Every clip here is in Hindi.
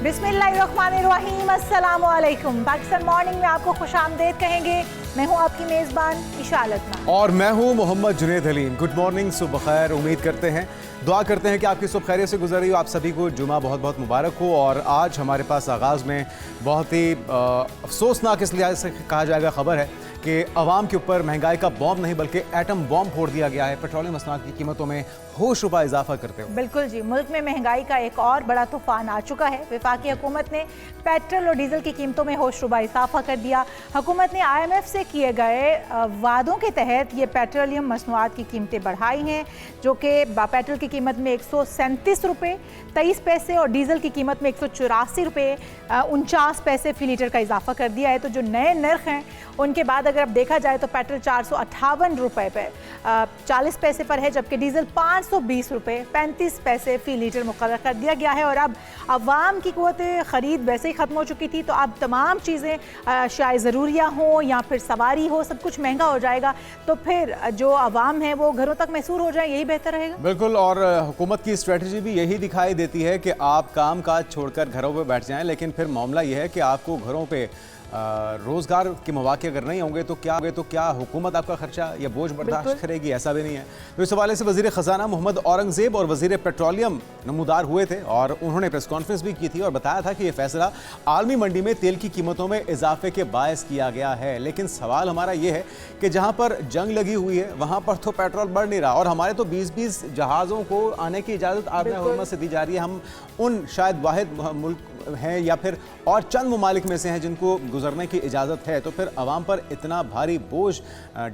बिस्मिल्लाहिर्रहमानिर्रहीम, अस्सलामु अलैकुम। पाकिस्तान मॉर्निंग में आपको खुशामदीद कहेंगे। मैं हूँ आपकी मेज़बान इशालत और मैं हूँ मोहम्मद जुनेद हलीम। गुड मॉर्निंग, सुबह खैर। उम्मीद करते हैं, दुआ करते हैं कि आपकी सुबह खैरियत से गुजर रही हो। आप सभी को जुमा बहुत बहुत मुबारक हो। और आज हमारे पास आगाज़ में बहुत ही अफसोसनाक इस लिहाज से कहा जाएगा खबर है कि अवाम के ऊपर महंगाई का बॉम्ब नहीं बल्कि एटम बॉम्ब फोड़ दिया गया है पेट्रोलियम मसनूआत की कीमतों में होशरुबा इजाफा करते हुए। बिल्कुल जी, मुल्क में महंगाई का एक और बड़ा तूफान आ चुका है। वफाकी हुकूमत ने पेट्रोल और डीजल की कीमतों में होशरुबा इजाफा कर दिया। हुकूमत ने IMF से किए गए वादों के तहत ये पेट्रोलियम मसनूआत की कीमतें बढ़ाई हैं, जो कि पेट्रोल की कीमत में 137 रुपये 23 पैसे और डीजल की कीमत में 184 रुपये 49 पैसे फ़ी लीटर का इजाफा कर दिया है। तो जो नए नर्ख हैं उनके बाद अगर अब देखा जाए तो पेट्रोल 458 रुपये पर 40 पैसे पर है, जबकि डीजल 520 रुपये 35 पैसे फ़ी लीटर मुकर्रर कर दिया गया है। और अब अवाम की क़ुव्वत ख़रीद वैसे ही ख़त्म हो चुकी थी, तो अब तमाम चीज़ें शायद ज़रूरिया हों या फिर सवारी हो, सब कुछ महंगा हो जाएगा। तो फिर जो अवाम है वो घरों तक महसूर हो जाए, यही बेहतर रहेगा। बिल्कुल। और हुकूमत की स्ट्रेटजी भी यही दिखाई देती है कि आप काम काज छोड़कर घरों पर बैठ जाएं, लेकिन फिर मामला यह है कि आपको घरों पर रोज़गार के मौके अगर नहीं होंगे तो क्या हुकूमत आपका खर्चा या बोझ बर्दाश्त करेगी? ऐसा भी नहीं है। तो इस हवाले से वज़ीर ख़ज़ाना मोहम्मद औरंगज़ेब और वज़ीर पेट्रोलियम नमूदार हुए थे और उन्होंने प्रेस कॉन्फ्रेंस भी की थी और बताया था कि यह फैसला आलमी मंडी में तेल की कीमतों में इजाफे के बायस किया गया है। लेकिन सवाल हमारा ये है कि जहाँ पर जंग लगी हुई है वहाँ पर तो पेट्रोल बढ़ नहीं रहा और हमारे तो 20-20 जहाज़ों को आने की इजाज़त आर्मी हुकूमत से दी जा रही है। हम उन शायद वाहिद मुल्क हैं या फिर और चंद ममालिक में से हैं जिनको गुजरने की इजाज़त है। तो फिर अवाम पर इतना भारी बोझ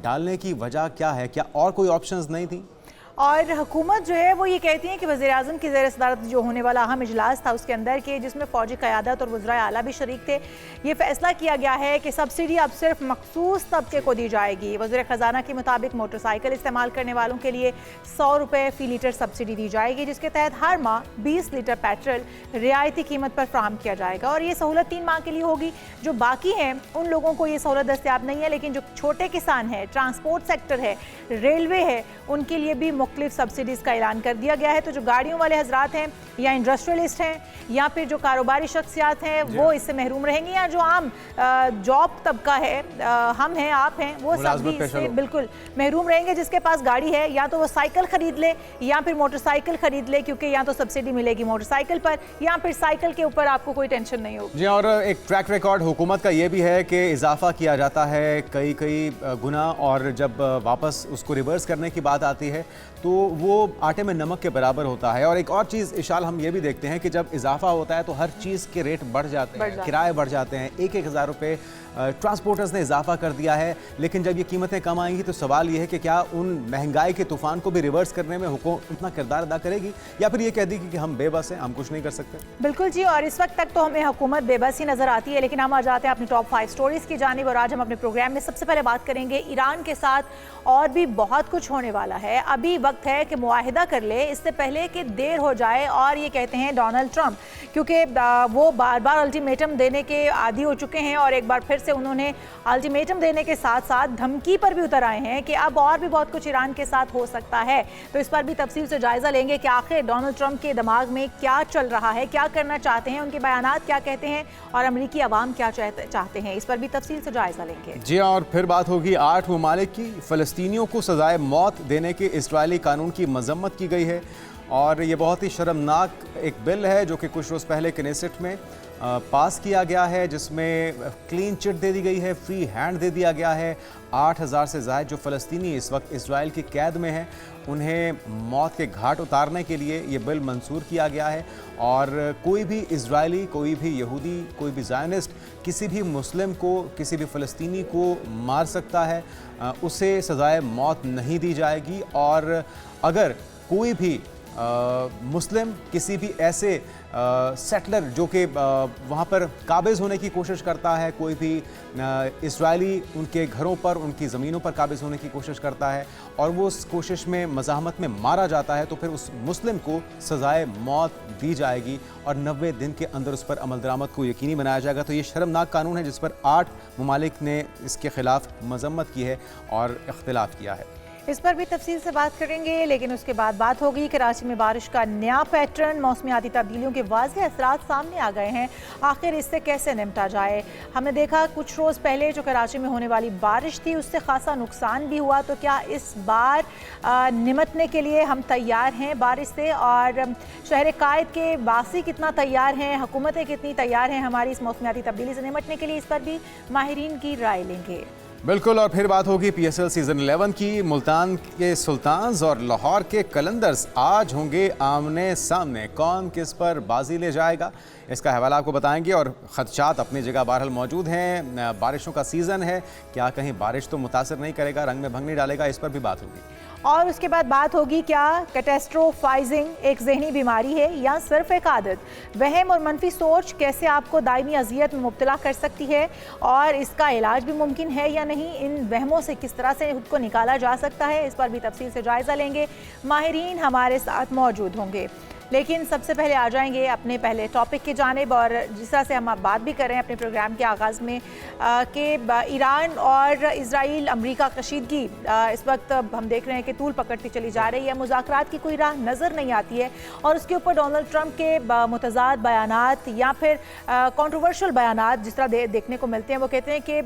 डालने की वजह क्या है? क्या और कोई ऑप्शंस नहीं थी? और हुकूमत जो है वो ये कहती है कि वज़ीर-ए-आज़म की ज़ेर सदारत जो होने वाला अहम इजलास था उसके अंदर के, जिसमें फ़ौजी क़यादत और वज़राए आला भी शरीक थे, ये फ़ैसला किया गया है कि सब्सिडी अब सिर्फ मखसूस तबके को दी जाएगी। वज़ीर ख़ज़ाना के मुताबिक मोटरसाइकिल इस्तेमाल करने वालों के लिए 100 रुपये फ़ी लीटर सब्सिडी दी जाएगी, जिसके तहत हर माह 20 लीटर पेट्रोल रियायती कीमत पर फ्राहम किया जाएगा। और ये सहूलत 3 माह के लिए होगी। जो बाकी हैं उन लोगों को ये सहूलत दस्तियाब नहीं है, लेकिन जो छोटे किसान हैं, ट्रांसपोर्ट सेक्टर है, रेलवे है, उनके लिए भी मुख्तलिफ सब्सिडीज़ का ऐलान कर दिया गया है। तो जो गाड़ियों वाले हजरात हैं या इंडस्ट्रियलिस्ट हैं या फिर जो कारोबारी शख्सियात हैं वो इससे महरूम रहेंगी, या जो आम जॉब तबका है, हम हैं, आप हैं, वो सब भी इससे बिल्कुल महरूम रहेंगे। जिसके पास गाड़ी है या तो वो साइकिल ख़रीद ले या फिर मोटरसाइकिल ख़रीद ले, क्योंकि या तो सब्सिडी मिलेगी मोटरसाइकिल पर या फिर साइकिल के ऊपर आपको कोई टेंशन नहीं होगी। जी, और एक ट्रैक रिकॉर्ड हुकूमत का ये भी है कि इजाफा किया जाता है कई गुना, और जब वापस उसको रिवर्स करने की बात आती है तो वो आटे में नमक के बराबर होता है। और एक और चीज़ इशाल, हम ये भी देखते हैं कि जब इजाफा होता है तो हर चीज़ के रेट बढ़ जाते हैं, किराए बढ़ जाते हैं। 1,000 रुपये ट्रांसपोर्टर्स ने इजाफा कर दिया है। लेकिन जब ये कीमतें कम आएंगी तो सवाल ये है कि क्या उन महंगाई के तूफान को भी रिवर्स करने में हुकूमत उतना किरदार अदा करेगी, या फिर ये कह देगी कि हम बेबस हैं, हम कुछ नहीं कर सकते? बिल्कुल जी, और इस वक्त तक तो हमें हुकूमत बेबस ही नजर आती है। लेकिन हम आ जाते हैं अपनी टॉप 5 स्टोरीज की जानिब, और आज हम अपने प्रोग्राम में सबसे पहले बात करेंगे ईरान के साथ और भी बहुत कुछ होने वाला है। अभी वक्त है कि मुआहिदा कर ले, इससे पहले कि देर हो जाए। और ये कहते हैं डोनाल्ड ट्रंप, क्योंकि वो बार बार अल्टीमेटम देने के आदी हो चुके हैं और एक बार फिर से उन्होंने अल्टीमेटम देने के साथ साथ धमकी पर भी उतर आए हैं कि अब और भी बहुत कुछ ईरान के साथ हो सकता है। तो इस पर भी तफसील से जायजा लेंगे कि आखिर डोनाल्ड ट्रंप के दिमाग में क्या चल रहा है, क्या करना चाहते हैं, उनके बयानात क्या कहते हैं और अमरीकी अवाम क्या चाहते हैं। इस पर भी तफसील से जायजा लेंगे। जी, और फिर बात होगी 8 ममालिक की। फ़लस्तीनियों को सजाए मौत देने के इजरायली कानून की मजम्मत की गई है और ये बहुत ही शर्मनाक एक बिल है जो कि कुछ रोज़ पहले कनेसेट में पास किया गया है, जिसमें क्लीन चिट दे दी गई है, फ्री हैंड दे दिया गया है। 8,000 से ज़ायद जो फ़लस्तीनी इस वक्त इजराइल की कैद में हैं उन्हें मौत के घाट उतारने के लिए ये बिल मंजूर किया गया है। और कोई भी इजरायली, कोई भी यहूदी, कोई भी ज़ायनिस्ट किसी भी मुस्लिम को, किसी भी फ़लस्तीनी को मार सकता है, उसे सज़ाए मौत नहीं दी जाएगी। और अगर कोई भी मुस्लिम किसी भी ऐसे सेटलर जो कि वहाँ पर काबिज़ होने की कोशिश करता है, कोई भी इजरायली उनके घरों पर, उनकी ज़मीनों पर काबिज़ होने की कोशिश करता है और वो उस कोशिश में मज़ाहमत में मारा जाता है, तो फिर उस मुस्लिम को सज़ाए मौत दी जाएगी और 90 दिन के अंदर उस पर अमल दरामद को यकीनी बनाया जाएगा। तो ये शर्मनाक कानून है जिस पर 8 ममालिक ने इसके ख़िलाफ़ मज़म्मत की है और इख्तिलाफ़ किया है। इस पर भी तफसील से बात करेंगे, लेकिन उसके बाद बात होगी कराची में बारिश का नया पैटर्न। मौसमियाती तब्दीलियों के वाज़ेह असरात सामने आ गए हैं, आखिर इससे कैसे निपटा जाए। हमने देखा कुछ रोज़ पहले जो कराची में होने वाली बारिश थी उससे खासा नुकसान भी हुआ, तो क्या इस बार निमटने के लिए हम तैयार हैं बारिश से, और शहर कायद के बासी कितना तैयार हैं, हुकूमतें कितनी तैयार हैं हमारी इस मौसमियाती तब्दीली से निमटने के लिए, इस पर भी माहिरीन की राय लेंगे। बिल्कुल, और फिर बात होगी PSL सीजन 11 की। मुल्तान के सुल्तान्स और लाहौर के कलंदर्स आज होंगे आमने सामने। कौन किस पर बाजी ले जाएगा, इसका हवाला आपको बताएंगे। और खदशात अपनी जगह बहरहाल मौजूद हैं। बारिशों का सीज़न है, क्या कहीं बारिश तो मुतासर नहीं करेगा, रंग में भंग नहीं डालेगा, इस पर भी बात होगी। और उसके बाद बात होगी क्या कैटेस्ट्रोफाइजिंग एक जहनी बीमारी है या सिर्फ एक आदत। वहम और मनफी सोच कैसे आपको दायमी अजियत में मुब्तला कर सकती है, और इसका इलाज भी मुमकिन है या नहीं। इन वहमों से किस तरह से खुद को निकाला जा सकता है, इस पर भी तफसील से जायज़ा लेंगे। माहिरीन हमारे साथ मौजूद होंगे, लेकिन सबसे पहले आ जाएंगे अपने पहले टॉपिक की जानिब। और जिस तरह से हम बात भी कर रहे हैं अपने प्रोग्राम के आगाज़ में कि ईरान और इजराइल अमरीका कशीदगी इस वक्त हम देख रहे हैं कि तूल पकड़ती चली जा रही है, मुज़ाकरात की कोई राह नज़र नहीं आती है। और उसके ऊपर डोनाल्ड ट्रंप के मुतज़ाद बयानात या फिर कंट्रोवर्शियल बयानात जिस तरह देखने को मिलते हैं, वो कहते हैं कि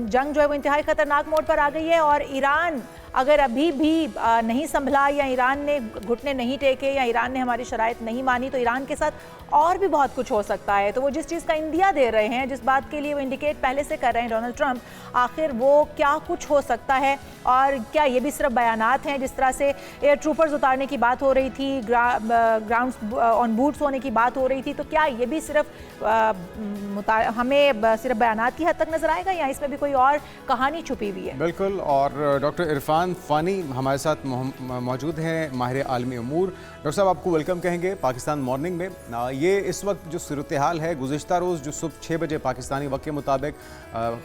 जंग जो है वो इंतहाई ख़तरनाक मोड़ पर आ गई है, और ईरान अगर अभी भी नहीं संभला, या ईरान ने घुटने नहीं टेके, या ईरान ने हमारी शराइत नहीं मानी, तो ईरान के साथ और भी बहुत कुछ हो सकता है। तो वो जिस चीज़ का इंदिया दे रहे हैं, जिस बात के लिए वो इंडिकेट पहले से कर रहे हैं डोनाल्ड ट्रंप, आखिर वो क्या कुछ हो सकता है, और क्या ये भी सिर्फ बयानात हैं। जिस तरह से एयर ट्रूपर्स उतारने की बात हो रही थी, ग्राउंड ऑन बूट्स होने की बात हो रही थी, तो क्या ये भी सिर्फ हमें सिर्फ बयानात की हद तक नजर आएगा, या इसमें भी कोई और कहानी छुपी हुई है। बिल्कुल, और डॉक्टर इरफान फ़ानी हमारे साथ मौजूद हैं, माहिर आलमी उमूर। डॉक्टर साहब, आपको वेलकम कहेंगे पाकिस्तान मॉर्निंग में। ये इस वक्त जो सूरत हाल है, गुज़िश्ता रोज़ जो सुबह 6 बजे पाकिस्तानी वक्त के मुताबिक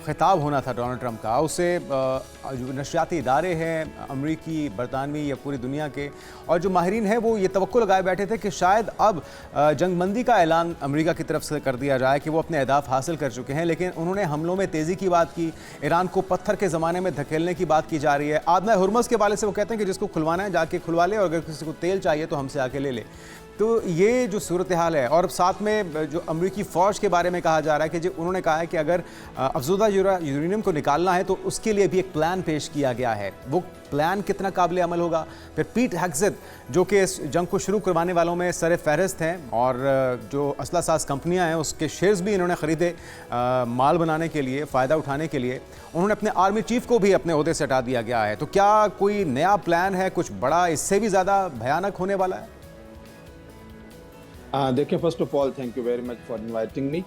ख़िताब होना था डोनाल्ड ट्रंप का, उससे जो नशियाती इदारे हैं अमरीकी, बरतानवी या पूरी दुनिया के, और जो माहिरीन हैं वो ये तवक्को लगाए बैठे थे कि शायद अब जंगबंदी का ऐलान अमरीका की तरफ से कर दिया जाए कि वो अपने अहदाफ हासिल कर चुके हैं। लेकिन उन्होंने हमलों में तेज़ी की बात की, ईरान को पत्थर के ज़माने में धकेलने की बात की जा रही है। आदम हुर्मस के वाले से वो कहते हैं कि जिसको खुलवाना है जाके खुलवा ले, और अगर किसी को तेल चाहिए तो हमसे आके ले ले। तो ये जो सूरत हाल है, और साथ में जो अमरीकी फ़ौज के बारे में कहा जा रहा है कि जो उन्होंने कहा है कि अगर अफजूदा यूरेनियम को निकालना है तो उसके लिए भी एक प्लान पेश किया गया है। वो प्लान कितना काबिल अमल होगा। फिर पीट हेग्सेथ जो कि इस जंग को शुरू करवाने वालों में सर फहरिस्त हैं, और जो असला साज कंपनियां हैं उसके शेयर्स भी इन्होंने ख़रीदे माल बनाने के लिए, फ़ायदा उठाने के लिए। उन्होंने अपने आर्मी चीफ को भी अपने ओहदे से हटा दिया गया है। तो क्या कोई नया प्लान है, कुछ बड़ा इससे भी ज़्यादा भयानक होने वाला है? देखिए, first of all thank you very much for inviting me.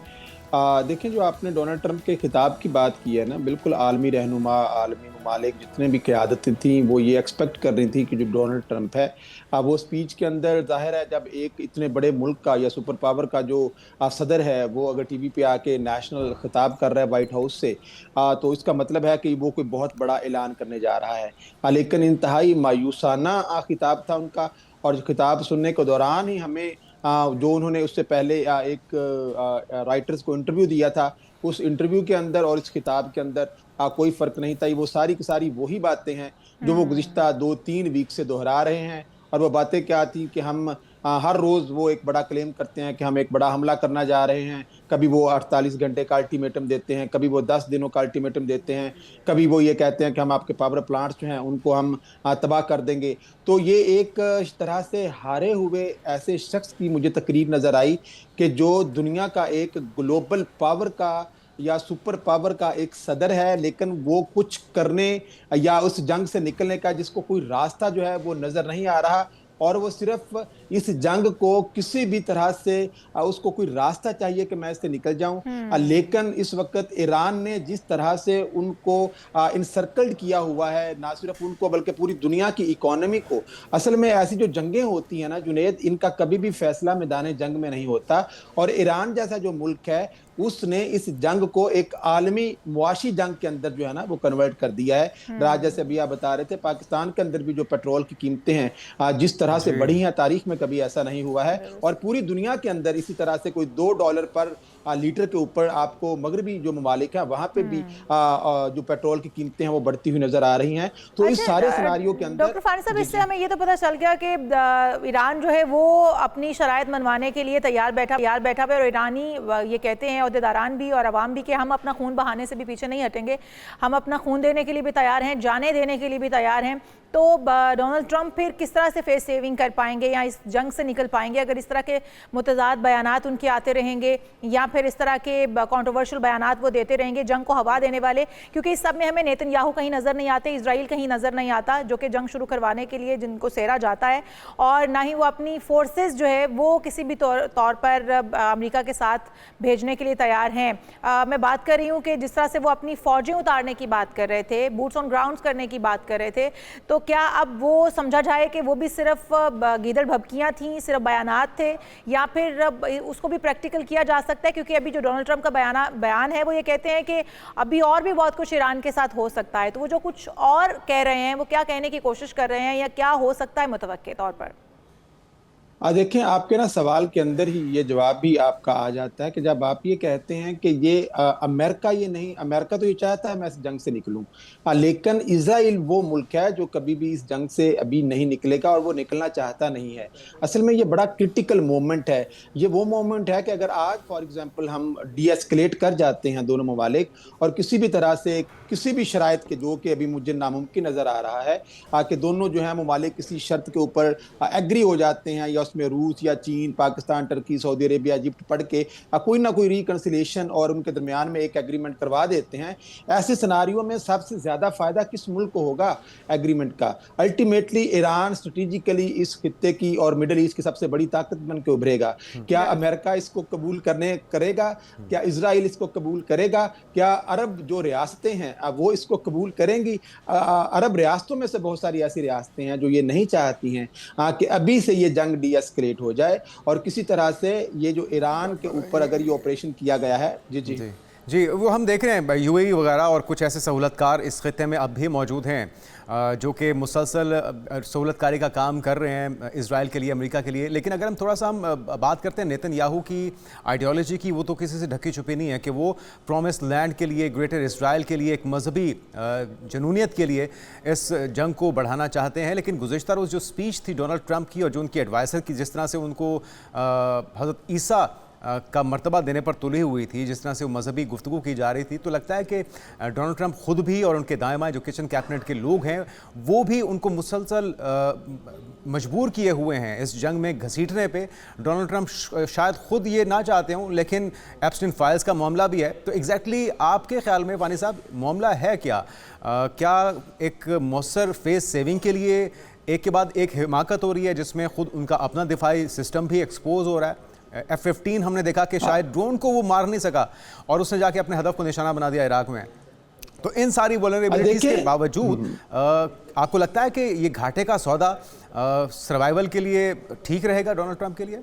देखिए, जो आपने डोनाल्ड ट्रंप के खिताब की बात की है ना, बिल्कुल आलमी रहनुमा, आलमी ममालिक जितने भी क़यादतें थीं वो ये एक्सपेक्ट कर रही थी कि जो डोनाल्ड ट्रंप है वो स्पीच के अंदर, ज़ाहिर है जब एक इतने बड़े मुल्क का या सुपर पावर का जो सदर है वो अगर टीवी पे आके नेशनल खिताब कर रहा है वाइट हाउस से, तो इसका मतलब है कि वो कोई बहुत बड़ा ऐलान करने जा रहा है। लेकिन इंतहाई मायूसाना खिताब था उनका, और खिताब सुनने के दौरान ही हमें जो उन्होंने उससे पहले एक राइटर्स को इंटरव्यू दिया था, उस इंटरव्यू के अंदर और इस किताब के अंदर कोई फ़र्क नहीं था। वो सारी की सारी वही बातें हैं जो वो गुज़िश्ता 2-3 वीक से दोहरा रहे हैं। और वो बातें क्या थी कि हम हर रोज़ वो एक बड़ा क्लेम करते हैं कि हम एक बड़ा हमला करना जा रहे हैं। कभी वो 48 घंटे का अल्टीमेटम देते हैं, कभी वो 10 दिनों का अल्टीमेटम देते हैं, कभी वो ये कहते हैं कि हम आपके पावर प्लांट्स जो हैं उनको हम तबाह कर देंगे। तो ये एक तरह से हारे हुए ऐसे शख्स की मुझे तकरीर नज़र आई कि जो दुनिया का एक ग्लोबल पावर का या सुपर पावर का एक सदर है, लेकिन वो कुछ करने या उस जंग से निकलने का जिसको कोई रास्ता जो है वो नज़र नहीं आ रहा, और वो सिर्फ इस जंग को किसी भी तरह से उसको कोई रास्ता चाहिए कि मैं इससे निकल जाऊं। लेकिन इस वक्त ईरान ने जिस तरह से उनको इनसर्कल्ड किया हुआ है, ना सिर्फ उनको बल्कि पूरी दुनिया की इकोनॉमी को। असल में ऐसी जो जंगें होती हैं ना जुनैद, इनका कभी भी फैसला मैदान जंग में नहीं होता, और ईरान जैसा जो मुल्क है उसने इस जंग को एक आलमी मुआशी जंग के अंदर जो है ना वो कन्वर्ट कर दिया है। राज, जैसे अभी आप बता रहे थे, पाकिस्तान के अंदर भी जो पेट्रोल की कीमतें हैं जिस तरह से जी बढ़ी हैं, तारीख में कभी ऐसा नहीं हुआ है। और पूरी दुनिया के अंदर इसी तरह से कोई $2 पर लीटर के ऊपर आपको मगरबी जो ममालिक है वहां पे भी जो पेट्रोल की कीमतें हैं वो बढ़ती हुई नजर आ रही हैं। तो इस सारे सिनारियों के अंदर डॉक्टर फानी साहब, जी इससे जी हमें ये तो पता चल गया कि ईरान जो है वो अपनी शराइत मनवाने के लिए तैयार बैठा है, और ईरानी ये कहते हैं अहदेदारान भी और अवाम भी कि हम अपना खून बहाने से भी पीछे नहीं हटेंगे, हम अपना खून देने के लिए भी तैयार हैं, जाने देने के लिए भी तैयार हैं। तो डोनाल्ड ट्रंप फिर किस तरह से फेस सेविंग कर पाएंगे या इस जंग से निकल पाएंगे अगर इस तरह के मुतज़ाद बयानात उनके आते रहेंगे, या फिर इस तरह के कंट्रोवर्शियल बयानात वो देते रहेंगे जंग को हवा देने वाले? क्योंकि इस सब में हमें नेतन्याहू कहीं नज़र नहीं आते, इजराइल कहीं नज़र नहीं आता, जो कि जंग शुरू करवाने के लिए जिनको सेरा जाता है, और ना ही वो अपनी फोर्सेस जो है वो किसी भी तौर पर अमेरिका के साथ भेजने के लिए तैयार हैं। मैं बात कर रही हूँ कि जिस तरह से वो अपनी फौजें उतारने की बात कर रहे थे, बूट्स ऑन ग्राउंड करने की बात कर रहे थे, तो क्या अब वो समझा जाए कि वो भी सिर्फ गीदड़ भभकियाँ थीं, सिर्फ बयानात थे, या फिर उसको भी प्रैक्टिकल किया जा सकता है? क्योंकि अभी जो डोनाल्ड ट्रंप का बयान है वो ये कहते हैं कि अभी और भी बहुत कुछ ईरान के साथ हो सकता है। तो वो जो कुछ और कह रहे हैं वो क्या कहने की कोशिश कर रहे हैं, या क्या हो सकता है मुतवक्के तौर पर? देखें, आपके ना सवाल के अंदर ही ये जवाब भी आपका आ जाता है कि जब आप ये कहते हैं कि ये अमेरिका, ये नहीं, अमेरिका तो ये चाहता है मैं इस जंग से निकलूं, लेकिन इजराइल वो मुल्क है जो कभी भी इस जंग से अभी नहीं निकलेगा और वो निकलना चाहता नहीं है। असल में ये बड़ा क्रिटिकल मोमेंट है। ये वो मोमेंट है कि अगर आज फॉर एग्जांपल हम डीएस्केलेट कर जाते हैं दोनों ममालिक, और किसी भी तरह से किसी भी शराइत के, जो कि अभी मुझे नामुमकिन नजर आ रहा है कि दोनों जो है ममालिक किसी शर्त के ऊपर एग्री हो जाते हैं, या उसमें रूस या चीन, Pakistan, Turkey, Saudi Arabia, Egypt पढ़ के कोई ना कोई रिकंसिलेशन और उनके दरमियान में एक एग्रीमेंट करवा देते हैं। ऐसे सिनारियों में सबसे ज्यादा फायदा किस मुल्क को होगा एग्रीमेंट का? अल्टीमेटली ईरान स्ट्रेटेजिकली इस खित्ते की और मिडिल ईस्ट की सबसे बड़ी ताकत बन के उभरेगा। क्या अमेरिका इसको कबूल करेगा? क्या इजराइल इसको कबूल करेगा? क्या अरब जो रियासतें हैं वो इसको कबूल करेंगी? अरब रियासतों में से बहुत सारी ऐसी रियासतें हैं जो ये नहीं चाहती हैं कि अभी से ये जंग डीएस्केलेट हो जाए, और किसी तरह से ये जो ईरान के ऊपर अगर ये ऑपरेशन किया गया है। जी जी जी जी, वो हम देख रहे हैं यूएई वगैरह और कुछ ऐसे सहूलतकार इस खित्ते में अब भी मौजूद हैं जो कि मुसलसल सहूलतकारी का काम कर रहे हैं इजराइल के लिए, अमेरिका के लिए। लेकिन अगर हम थोड़ा सा बात करते हैं नेतन्याहू की आइडियोलॉजी की, वो तो किसी से ढकी छुपी नहीं है कि वो प्रॉमिस लैंड के लिए, ग्रेटर इजराइल के लिए, एक मजहबी जनूनियत के लिए इस जंग को बढ़ाना चाहते हैं। लेकिन गुज़िश्ता रोज़ जो स्पीच थी डोनाल्ड ट्रंप की और जो उनके एडवाइज़र की, जिस तरह से उनको हज़रत ईसा का मर्तबा देने पर तुली हुई थी, जिस तरह से वो मजहबी गुफ्तगू की जा रही थी, तो लगता है कि डोनाल्ड ट्रंप खुद भी और उनके दाएं बाएं जो किचन कैबिनेट के लोग हैं वो भी उनको मुसलसल मजबूर किए हुए हैं इस जंग में घसीटने पे। डोनाल्ड ट्रंप शायद खुद ये ना चाहते हों, लेकिन एप्स्टीन फाइल्स का मामला भी है। तो एग्जैक्टली आपके ख्याल में वानी साहब मामला है क्या? क्या एक मौसर फेस सेविंग के लिए एक के बाद एक हिमाकत हो रही है जिसमें खुद उनका अपना दिफाई सिस्टम भी एक्सपोज हो रहा है? F-15 हमने देखा कि शायद ड्रोन को वो मार नहीं सका और उसने जाके अपने हदफ को निशाना बना दिया इराक में। तो इन सारी वल्नरेबिलिटीज के बावजूद आपको लगता है कि ये घाटे का सौदा सर्वाइवल के लिए ठीक रहेगा डोनाल्ड ट्रंप के लिए?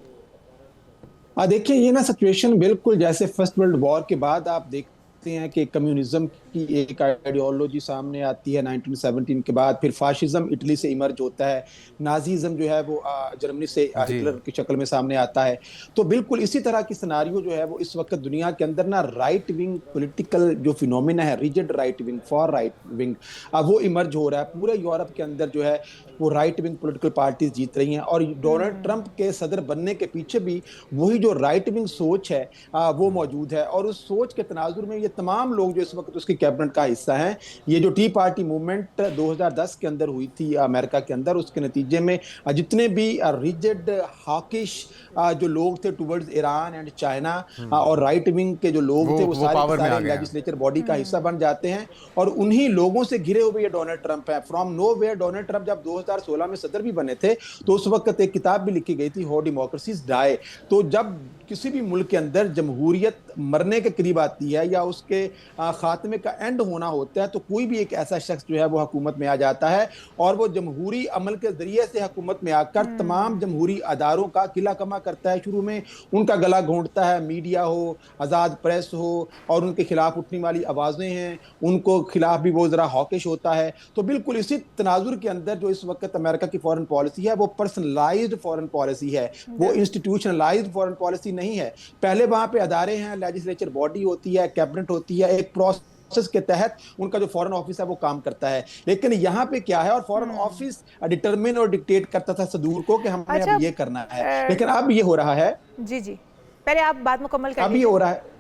देखिए, ये ना सिचुएशन बिल्कुल जैसे फर्स्ट वर्ल्ड वॉर के बाद आप देखते हैं कि कम्युनिज्म की एक आइडियोलॉजी सामने आती है 1917 के बाद, फिर फाशिज्म इटली से इमर्ज होता है, नाजीज्म जो है वो जर्मनी से हिटलर की शक्ल में सामने आता है। तो बिल्कुल इसी तरह की सिनारियो जो है वो इस वक्त दुनिया के अंदर ना राइट विंग पॉलिटिकल जो फिनोमिना है, rigid right wing, for right wing, वो इमर्ज हो रहा है। पूरे यूरोप के अंदर जो है वो राइट विंग पॉलिटिकल पार्टीज जीत रही हैं, और डोनाल्ड ट्रंप के सदर बनने के पीछे भी वही जो राइट विंग सोच है वो मौजूद है। और उस सोच के तनाजुर में ये तमाम लोग जो इस वक्त उसकी कैबिनेट का हिस्सा हैं, ये जो टी पार्टी मूवमेंट 2010 के अंदर हुई थी अमेरिका के अंदर, उसके नतीजे में जितने भी रिजिड हॉकिश जो लोग थे टुवर्ड्स ईरान एंड चाइना, और राइट विंग के जो लोग थे वो सारे लेजिस्लेचर बॉडी का हिस्सा बन जाते हैं, और उन्हीं लोगों से घिरे हुए ये डोनाल्ड ट्रंप है। फ्रॉम नोवेयर डोनाल्ड ट्रंप जब 2016 में सदर भी बने थे तो उस वक्त एक किताब भी लिखी गई थी, हाउ डेमोक्रेसीज डाई। तो जब किसी भी मुल्क के अंदर जमहूरियत मरने के करीब आती है या उसके खात्मे का एंड होना होता है, तो कोई भी एक ऐसा शख्स जो है वो हुकूमत में आ जाता है और वो जमहूरी अमल के जरिए से हुकूमत में आकर तमाम जमहूरी अदारों का किला कमा करता है। शुरू में उनका गला घोंटता है, मीडिया हो, आज़ाद प्रेस हो, और उनके खिलाफ उठने वाली आवाज़ें हैं उनको खिलाफ भी वो ज़रा हॉकिश होता है। तो बिल्कुल इसी तनाजुर के अंदर जो इस वक्त अमेरिका की फॉरेन पॉलिसी है वो पर्सनलाइज्ड फॉरेन पॉलिसी है, वो इंस्टीट्यूशनलाइज्ड फॉरेन पॉलिसी नहीं है। पहले वहाँ पे अदारे हैं, लेजिस्लेचर बॉडी होती है, कैबिनेट होती है, एक प्रोसेस के तहत उनका जो फॉरेन ऑफिस है वो काम करता है। लेकिन यहाँ पे क्या है, और फॉरेन ऑफिस डिटरमिन और डिक्टेट करता था सदूर को कि हमने अच्छा, अब ये करना है, लेकिन अब ये हो रहा है। जी जी, पहले आप बात मुकम्मल कर अब ये हो रहा है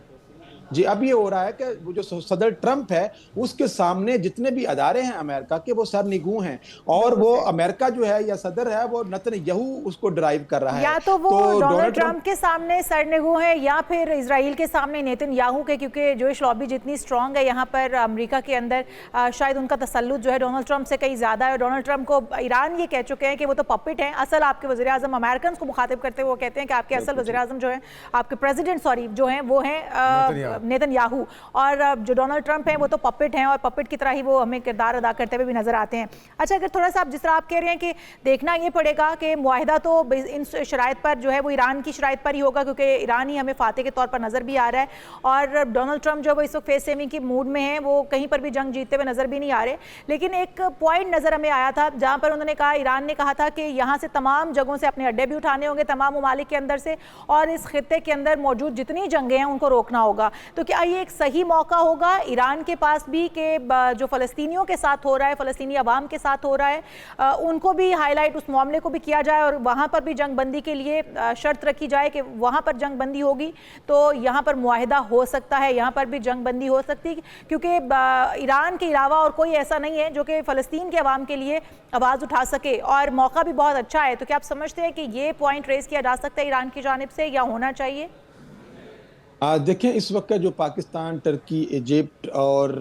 जी, अब ये हो रहा है कि वो जो सदर ट्रंप है उसके सामने जितने भी अदारे हैं अमेरिका के वो सरनिगूं हैं, और वो अमेरिका जो है या सदर है वो नेतन्याहू उसको ड्राइव कर रहा है। या तो वो डोनाल्ड ट्रंप के सामने सरनिगूं है या फिर इजराइल के सामने नेतन्याहू के, क्योंकि जोइश लॉबी जितनी स्ट्रांग है यहाँ पर अमेरिका के अंदर, शायद उनका तसल्लुत जो है डोनाल्ड ट्रंप से कहीं ज़्यादा है। डोनाल्ड ट्रंप को ईरान ये कह चुके हैं कि वो तो पपेट हैं, असल आपके वज़ीर आज़म, अमेरिकन को मुखातिब करते हुए वो कहते हैं कि आपके असल वज़ीर आज़म जो है, आपके प्रेसिडेंट सॉरी जो हैं वो हैं नेतन्याहू, और जो डोनाल्ड ट्रंप हैं वो तो पपेट हैं और पपेट की तरह ही वो हमें किरदार अदा करते हुए भी नजर आते हैं। अच्छा, अगर थोड़ा सा आप जिस तरह आप कह रहे हैं कि देखना ये पड़ेगा कि मुआहिदा तो इन शराइत पर जो है वो ईरान की शराइत पर ही होगा, क्योंकि ईरान ही हमें फाते के तौर पर नजर भी आ रहा है, और डोनाल्ड ट्रंप जो वो इस वक्त फेस सेविंग की मूड में है, वो कहीं पर भी जंग जीतते हुए नजर भी नहीं आ रहे। लेकिन एक पॉइंट नजर हमें आया था जहां पर उन्होंने कहा, ईरान ने कहा था कि यहाँ से तमाम जगहों से अपने अड्डे भी उठाने होंगे, तमाम ममालिक के अंदर से, और इस खित्ते के अंदर मौजूद जितनी जंगें हैं उनको रोकना होगा। तो क्या ये एक सही मौका होगा ईरान के पास भी कि जो फ़लस्तीनियों के साथ हो रहा है, फ़लस्तीनी अवाम के साथ हो रहा है, उनको भी हाईलाइट, उस मामले को भी किया जाए और वहाँ पर भी जंग बंदी के लिए शर्त रखी जाए कि वहाँ पर जंग बंदी होगी तो यहाँ पर मुआहिदा हो सकता है, यहाँ पर भी जंग बंदी हो सकती है, क्योंकि ईरान के अलावा और कोई ऐसा नहीं है जो कि फ़लस्तीन के अवाम के लिए आवाज़ उठा सके, और मौका भी बहुत अच्छा है। तो क्या आप समझते हैं कि ये पॉइंट रेस किया जा सकता है ईरान की जानिब से, या होना चाहिए? देखें, इस वक्त जो पाकिस्तान, टर्की, इजिप्ट और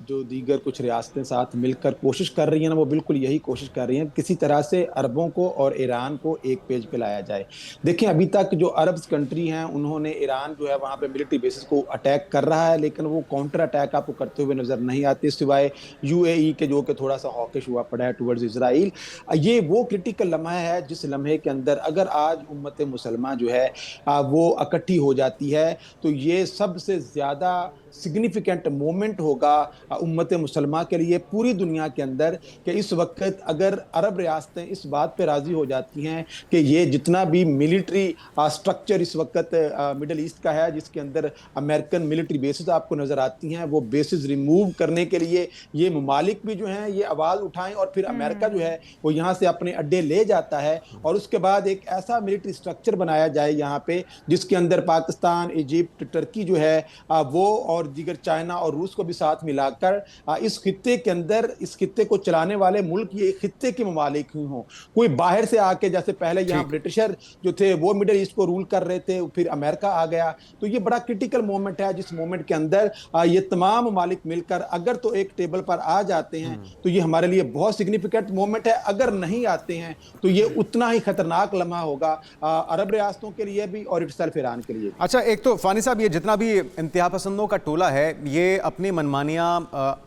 जो दीगर कुछ रियासतें साथ मिलकर कोशिश कर रही हैं ना, वो बिल्कुल यही कोशिश कर रही हैं किसी तरह से अरबों को और ईरान को एक पेज पे लाया जाए। देखें, अभी तक जो अरब कंट्री हैं उन्होंने ईरान जो है वहाँ पे मिलिट्री बेसिस को अटैक कर रहा है, लेकिन वो काउंटर अटैक आपको करते हुए नज़र नहीं आते, सिवाय यूएई के जो कि थोड़ा सा हॉकिश हुआ पड़ा है टुवर्ड्स इजराइल। ये वो क्रिटिकल लम्हा है जिस लम्हे के अंदर अगर आज उम्मत मुसलमान जो है वो इकट्ठी हो जाती है तो ये सबसे ज़्यादा सिग्निफिकेंट मोमेंट होगा उम्मत मुसलमा के लिए पूरी दुनिया के अंदर, कि इस वक्त अगर अरब रियासतें इस बात पे राज़ी हो जाती हैं कि ये जितना भी मिलिट्री स्ट्रक्चर इस वक्त मिडल ईस्ट का है, जिसके अंदर अमेरिकन मिलिट्री बेसिस आपको नज़र आती हैं, वो बेसिस रिमूव करने के लिए ये ममालिक भी जो हैं ये आवाज़ उठाएं, और फिर अमेरिका जो है वो यहाँ से अपने अड्डे ले जाता है, और उसके बाद एक ऐसा मिलिट्री स्ट्रक्चर बनाया जाए यहाँ पे जिसके अंदर पाकिस्तान, इजिप्ट, टर्की जो है वो और दीगर चाइना और रूस को भी साथ मिलाकर इस खित्ते के अंदर, इस खित्ते को चलाने वाले मुल्क ये खित्ते के ममालिक ही हों। कोई बाहर से आके, जैसे पहले यहाँ ब्रिटिशर जो थे वो मिडिल ईस्ट को रूल कर रहे थे, फिर अमेरिका आ गया, तो ये बड़ा क्रिटिकल मोमेंट है जिस मोमेंट के अंदर ये तमाम ममालिक मिलकर अगर तो एक टेबल पर आ जाते हैं तो ये हमारे लिए बहुत सिग्निफिकेंट मोमेंट है, अगर नहीं आते हैं तो ये उतना ही खतरनाक लम्हा होगा अरब रियासतों के लिए भी और इटसेल्फ ईरान के लिए। अच्छा, एक तो फानी साहब, ये जितना भी इंतहा पसंदों का टोला है ये अपनी मनमानियाँ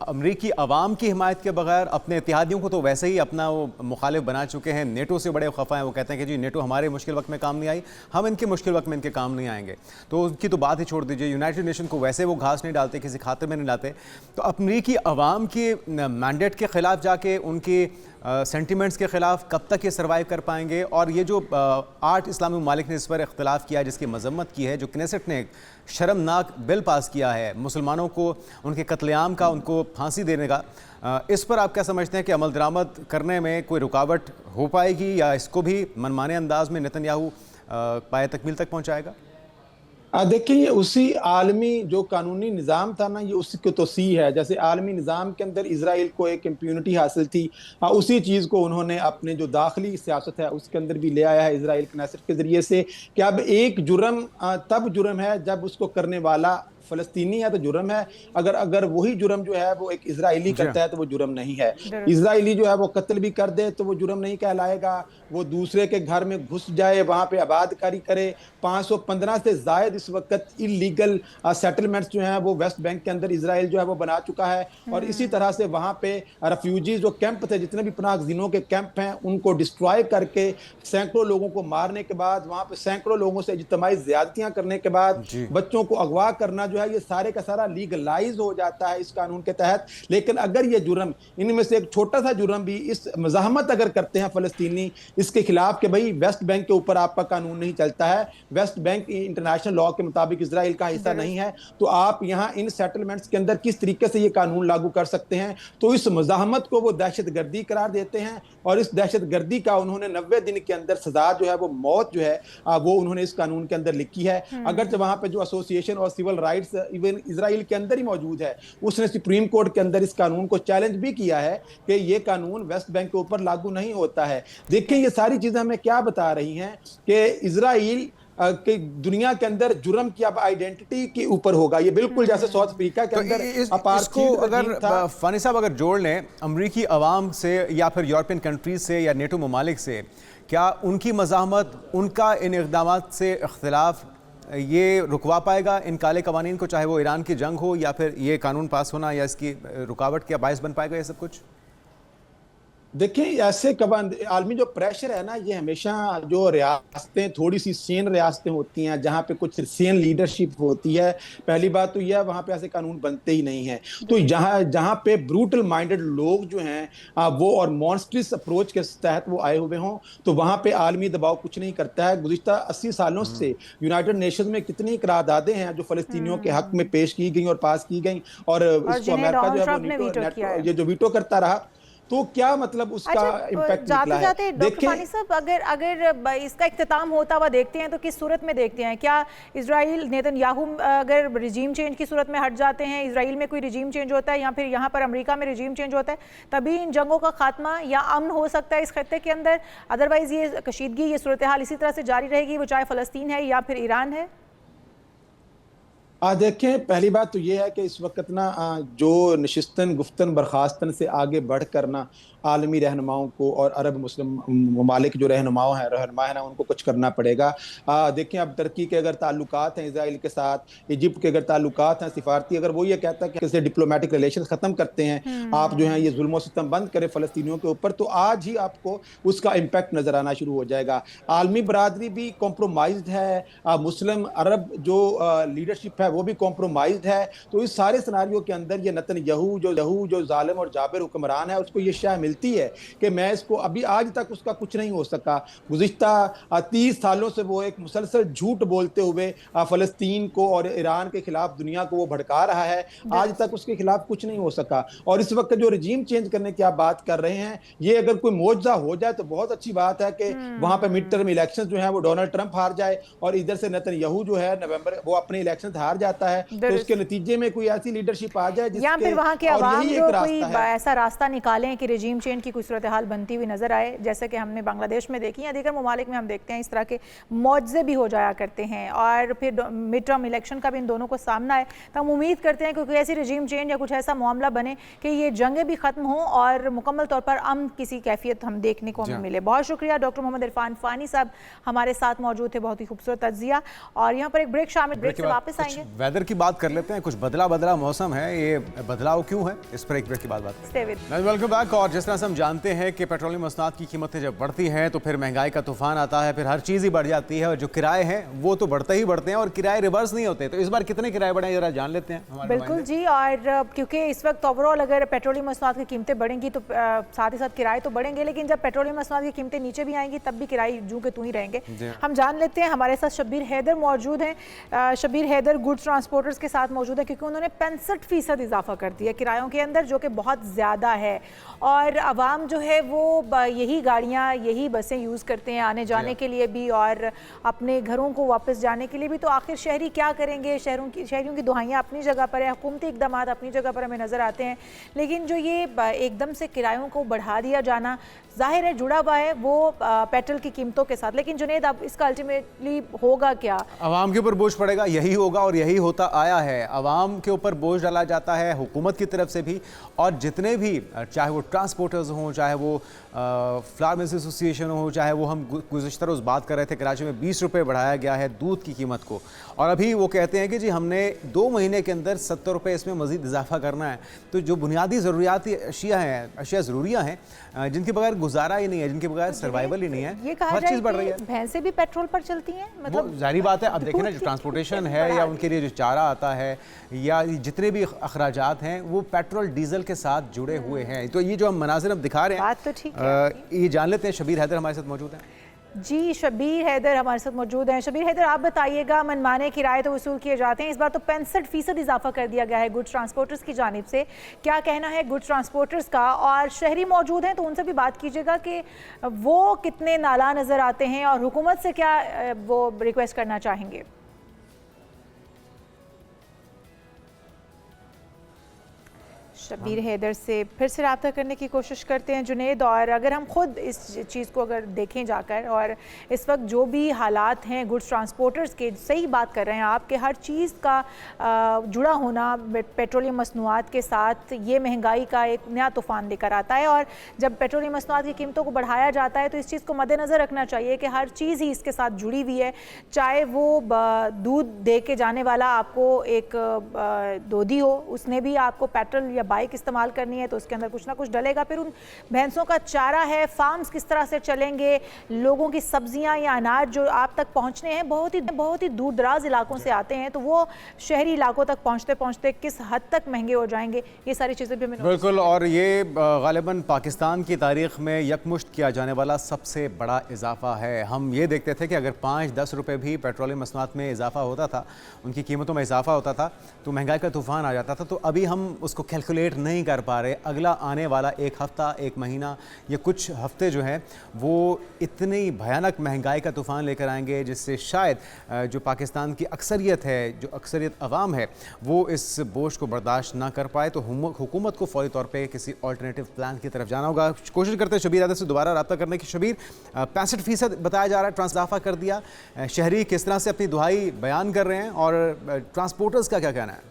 अमरीकी अवाम की हिमायत के बगैर अपने इत्तेहादियों को तो वैसे ही अपना वो मुखालिफ बना चुके हैं, नेटो से बड़े खफा हैं। वो कहते हैं कि जी नेटो हमारे मुश्किल वक्त में काम नहीं आई, हम इनके मुश्किल वक्त में इनके काम नहीं आएंगे। तो उनकी तो बात ही छोड़ दीजिए, यूनाइटेड नेशन को वैसे वो घास नहीं डालते, किसी खाते में नहीं लाते। तो अमरीकी अवाम के मैंडेट के ख़िलाफ़ जाके, उनके सेंटिमेंट्स के ख़िलाफ़ कब तक ये सर्वाइव कर पाएंगे? और ये जो 8 इस्लामी ममालिक ने इस पर इख्तलाफ किया, जिसकी मजम्मत की है, जो कनेसेट ने एक शर्मनाक बिल पास किया है मुसलमानों को उनके कत्लेआम का, उनको फांसी देने का, इस पर आप क्या समझते हैं कि अमल दरामद करने में कोई रुकावट हो पाएगी, या इसको भी मनमाने अंदाज में नेतन्याहू पाए तकमील तक पहुँचाएगा? देखिए, ये उसी आलमी जो कानूनी निज़ाम था ना, ये उसी की तोसी है। जैसे आलमी निज़ाम के अंदर इजराइल को एक इम्प्यूनिटी हासिल थी, उसी चीज़ को उन्होंने अपने जो दाखिली सियासत है उसके अंदर भी ले आया है इजराइल कनेसेट के ज़रिए से, कि अब एक जुर्म तब जुर्म है जब उसको करने वाला फ़लस्तीनी है तो जुर्म है, अगर अगर वही जुर्म जो है वो एक इजरायली करता है तो वो जुर्म नहीं है। इजरायली जो है वो कत्ल भी कर दे तो वो जुर्म नहीं कहलाएगा, वो दूसरे के घर में घुस जाए, वहां पे आबादकारी करे। 515 से जायद इस वक्त इलीगल सेटलमेंट्स जो हैं वो वेस्ट बैंक के अंदर इजराइल जो है वो बना चुका है, और इसी तरह से वहां पे रेफ्यूजी जो कैंप थे, जितने भी पनाहगज़ीनों के कैंप हैं, उनको डिस्ट्रॉय करके सैकड़ों लोगों को मारने के बाद, वहां पे सैकड़ों लोगों से इज्तिमाई ज़्यादतियां करने के बाद बच्चों को अगवा करना जो है ये सारे का सारा लीगलाइज हो जाता है इस कानून के तहत। लेकिन अगर ये जुर्म, इनमें से एक छोटा सा जुर्म भी, इस मज़ाहमत अगर करते हैं फ़लस्तीनी इसके खिलाफ कि भाई वेस्ट बैंक के ऊपर आपका कानून नहीं चलता है, वेस्ट बैंक इंटरनेशनल लॉ के मुताबिक इजराइल का हिस्सा नहीं है, तो आप यहाँ इन सेटलमेंट्स के अंदर किस तरीके से ये कानून लागू कर सकते हैं। तो इस मज़ाहमत को वो दहशतगर्दी करार देते हैं, और इस दहशतगर्दी का उन्होंने 90 दिन के अंदर सजा जो है वो मौत जो है वो उन्होंने इस कानून के अंदर लिखी है। अगर वहां पे जो एसोसिएशन और सिविल राइट्स इवन इजराइल के अंदर ही मौजूद है, उसने सुप्रीम कोर्ट के अंदर इस कानून को चैलेंज भी किया है कि ये कानून वेस्ट बैंक के ऊपर लागू नहीं होता है। देखिए ये सारी चीजें हमें क्या बता रही हैं कि इजराइल कि दुनिया के अंदर जुर्म की अब आइडेंटिटी के ऊपर होगा। ये बिल्कुल जैसे साउथ अफ्रीका के अंदर इसको अगर फानी साहब अगर जोड़ लें अमरीकी अवाम से या फिर यूरोपियन कंट्रीज से या नेटो ममालिक से, क्या उनकी मज़ाहमत, उनका इन इक़दामात से इख्तिलाफ ये रुकवा पाएगा इन काले कवानीन को, चाहे वो ईरान की जंग हो या फिर ये कानून पास होना या इसकी रुकावट क्या बायस बन पाएगा ये सब कुछ? देखिए ऐसे आलमी जो प्रेशर है ना, ये हमेशा जो रियासतें थोड़ी सी सेन रियासतें होती हैं, जहाँ पे कुछ सेन लीडरशिप होती है, पहली बात तो यह वहाँ पे ऐसे कानून बनते ही नहीं हैं। तो जहाँ पे ब्रूटल माइंडेड लोग जो हैं वो और मॉन्स्ट्रस अप्रोच के तहत वो आए हुए हों, तो वहाँ पे आलमी दबाव कुछ नहीं करता है। गुज़िश्ता 80 सालों से यूनाइटेड नेशंस में कितनी करारदादें हैं जो फ़लस्तीनियों के हक में पेश की गई और पास की गई, और इसको अमेरिका जो है वो ये जो वीटो करता रहा, तो क्या मतलब उसका इम्पैक्ट निकला है। जाते डॉक्टर फानी साहब, अगर इसका इख्तिताम होता हुआ देखते हैं तो किस सूरत में देखते हैं? क्या इजराइल नेतन्याहू अगर रिजीम चेंज की सूरत में हट जाते हैं, इजराइल में कोई रिजीम चेंज होता है या फिर यहाँ पर अमेरिका में रिजीम चेंज होता है, तभी इन जंगों का खात्मा या अमन हो सकता है इस खत्ते के अंदर? अदरवाइज ये कशीदगी, ये सूरत हाल इसी तरह से जारी रहेगी, वो चाहे फ़लस्तीन है या फिर ईरान है? देखें, पहली बात तो ये है कि इस वक्त ना जो नशिस्तन गुफ्तन बर्खास्तन से आगे बढ़ कर ना आलमी रहनुमाओं को और अरब मुस्लिम ममालिक जो रहनुमा है ना, उनको कुछ करना पड़ेगा। देखें, अब तुर्की के अगर ताल्लुकात हैं इसराइल के साथ, इजिप्ट के अगर ताल्लुकात हैं सिफारती, अगर वो ये कहता है कि कैसे डिप्लोमेटिक रिलेशन ख़त्म करते हैं, आप जो हैं ये जुल्म सितम बंद करें फ़लस्तीनियों के ऊपर, तो आज ही आपको उसका इम्पैक्ट नज़र आना शुरू हो जाएगा। आलमी बरादरी भी कॉम्प्रोमाइज़ है, मुस्लिम अरब जो लीडरशिप है वो भी कॉम्प्रोमाइज़ है। तो इस सारे सिनारियों के अंदर ये नेतन्याहू जो जालिम और जाबिर हुक्मरान है, उसको ये शायद मिलती है कि मैं इसको, अभी आज तक उसका कुछ नहीं हो सका। गुज़िश्ता 30 सालों से वो एक मुसलसल झूठ बोलते हुए फ़लस्तीन को और ईरान के खिलाफ दुनिया को वो भड़का रहा है, आज तक उसके खिलाफ कुछ नहीं हो सका। और इस वक्त जो रजीम चेंज करने की आप बात कर रहे हैं, ये अगर कोई मौजज़ा हो जाए तो बहुत अच्छी बात है कि वहां पे मिड टर्म इलेक्शन जो है वो डोनाल्ड ट्रंप हार जाए, और इधर से नेतन्याहू जो है नवंबर वो अपने इलेक्शन हार जाता है, तो उसके नतीजे में कोई ऐसी लीडरशिप आ जाए या फिर वहां के अवाम जो कोई ऐसा रास्ता निकालें कि रजीम चेंज की कोई सूरत हाल बनती हुई नजर आए, जैसे कि हमने बांग्लादेश में देखी या दीगर ममालिक में हम देखते हैं इस तरह के मौजज़े भी हो जाया करते हैं, और फिर मिड टर्म इलेक्शन का भी इन दोनों को सामना है, तो हम उम्मीद करते हैं कि कोई ऐसी रजीम चेंज या कुछ ऐसा मामला बने कि ये जंगें भी खत्म हों और मुकम्मल तौर पर अमन किसी कैफियत हम देखने को हमें मिले। बहुत शुक्रिया डॉक्टर मोहम्मद इरफान फानी साहब हमारे साथ मौजूद थे, बहुत ही खूबसूरत तज्जिया। और यहाँ पर एक ब्रेक शामिल, ब्रेक से वापस आएंगे, वेदर की बात कर लेते हैं। कुछ बदला मौसम है, ये बदलाव क्यों है, इस पर एक ब्रेक की बात वेलकम बैक। और जिस तरह से हम जानते हैं कि पेट्रोलियम मसनाद की कीमतें जब बढ़ती हैं तो फिर महंगाई का तूफान आता है, फिर हर चीज़ ही बढ़ जाती है, और जो किराए हैं वो तो बढ़ते ही बढ़ते हैं और किराए रिवर्स नहीं होते। तो इस बार कितने किराए बढ़े जरा जान लेते हैं। बिल्कुल जी, और क्योंकि इस वक्त ओवरऑल अगर पेट्रोलियम मसनाद की कीमतें बढ़ेंगी तो साथ ही साथ किराए तो बढ़ेंगे, लेकिन जब पेट्रोलियम मसनाद की कीमतें नीचे भी आएंगी तब भी किराए जूं के तू ही रहेंगे। हम जान लेते हैं, हमारे साथ शब्बीर हैदर मौजूद हैं। शब्बीर हैदर गुड्स ट्रांसपोर्टर्स के साथ मौजूद है, क्योंकि उन्होंने 65% इजाफा कर दिया किरायों के अंदर, जो कि बहुत ज़्यादा है, और आवाम जो है वो यही गाड़ियाँ, यही बसें यूज़ करते हैं आने जाने के लिए भी और अपने घरों को वापस जाने के लिए भी। तो आखिर शहरी क्या करेंगे? शहरियों की दुहाइयाँ अपनी जगह पर है, हुकूमती इक़दाम अपनी जगह पर हमें नज़र आते हैं, लेकिन जो ये एकदम से किरायों को बढ़ा दिया जाना जाहिर है जुड़ा हुआ है वो पेट्रोल की कीमतों के साथ। लेकिन जुनेद, अब इसका अल्टीमेटली होगा क्या? आवाम के ऊपर बोझ पड़ेगा, यही होगा और यही यही होता आया है, आवाम के ऊपर बोझ डाला जाता है हुकूमत की तरफ से भी, और जितने भी चाहे वो ट्रांसपोर्टर्स हों, चाहे वो फार्मर्स एसोसिएशन हो, चाहे वो हम गुज़िश्ता रोज़ बात कर रहे थे कराची में 20 रुपये बढ़ाया गया है दूध की कीमत को, और अभी वो कहते हैं कि जी हमने 2 महीने के अंदर 70 रुपये इसमें मज़ीद इजाफा करना है। तो जो बुनियादी ज़रूरियाती अशिया ज़रूरियाँ हैं जिनके बगैर गुजारा ही नहीं है, जिनके बगैर सर्वाइवल ही नहीं है, ये कहा हर जाए चीज़ बढ़ रही है। कि भैंसें भी पेट्रोल पर चलती हैं, मतलब जाहिर बात है। अब देखें ना, जो ट्रांसपोर्टेशन है या उनके लिए जो चारा आता है या जितने भी अखराजात हैं वो पेट्रोल डीजल के साथ जुड़े हुए हैं। तो ये जो हम मनाजिर अब दिखा रहे हैं, बात तो ठीक है। ये जान लेते हैं। शबीर हैदर हमारे साथ मौजूद हैं। जी, शबीर हैदर हमारे साथ मौजूद हैं। शबीर हैदर, आप बताइएगा, मनमाने किराए तो वसूल किए जाते हैं, इस बार तो 65% इजाफा कर दिया गया है गुड्स ट्रांसपोर्टर्स की जानिब से। क्या कहना है गुड्स ट्रांसपोर्टर्स का? और शहरी मौजूद हैं तो उनसे भी बात कीजिएगा कि वो कितने नाला नज़र आते हैं और हुकूमत से क्या वो रिक्वेस्ट करना चाहेंगे। शबीर हैदर से फिर से रब्ता करने की कोशिश करते हैं जुनेद। और अगर हम खुद इस चीज़ को अगर देखें जाकर, और इस वक्त जो भी हालात हैं गुड्स ट्रांसपोर्टर्स के, सही बात कर रहे हैं आप कि हर चीज़ का जुड़ा होना पेट्रोलियम मसनूआत के साथ ये महंगाई का एक नया तूफ़ान लेकर आता है। और जब पेट्रोलियम मसनूआत की कीमतों को बढ़ाया जाता है तो इस चीज़ को मद्देनज़र रखना चाहिए कि हर चीज़ ही इसके साथ जुड़ी हुई है। चाहे वो दूध दे के जाने वाला आपको एक दोधी हो, उसने भी आपको पेट्रोल या बाइक इस्तेमाल करनी है तो उसके अंदर कुछ ना कुछ डलेगा। फिर उन भैंसों का चारा है, फार्म्स किस तरह से चलेंगे, लोगों की सब्जियां या अनाज जो आप तक पहुंचने हैं बहुत ही दूर दराज इलाकों से आते हैं, तो वो शहरी इलाकों तक पहुंचते पहुंचते किस हद तक महंगे हो जाएंगे, ये सारी चीज़ें भी हमें बिल्कुल। और ये गालिबन पाकिस्तान की तारीख में यकमुश्त किया जाने वाला सबसे बड़ा इजाफा है। हम ये देखते थे कि अगर 5-10 रुपये भी पेट्रोलियम मसनूआत में इजाफा होता था, उनकी कीमतों में इजाफा होता था, तो महंगाई का तूफ़ान आ जाता था। तो अभी हम उसको कैलकुलेट नहीं कर पा रहे। अगला आने वाला एक हफ़्ता, एक महीना या कुछ हफ्ते जो हैं वो इतनी भयानक महंगाई का तूफ़ान लेकर आएंगे जिससे शायद जो पाकिस्तान की अक्सरियत है, जो अक्सरियत अवाम है, वो इस बोझ को बर्दाश्त ना कर पाए। तो हुकूमत को फौरी तौर पे किसी ऑल्टरनेटिव प्लान की तरफ जाना होगा। कोशिश करते हैं शबीर हैदर से दोबारा रब्ता करने की। शबीर, 65% बताया जा रहा है ट्रांसफर कर दिया। शहरी किस तरह से अपनी दुहाई बयान कर रहे हैं और ट्रांसपोर्टर्स का क्या कहना है?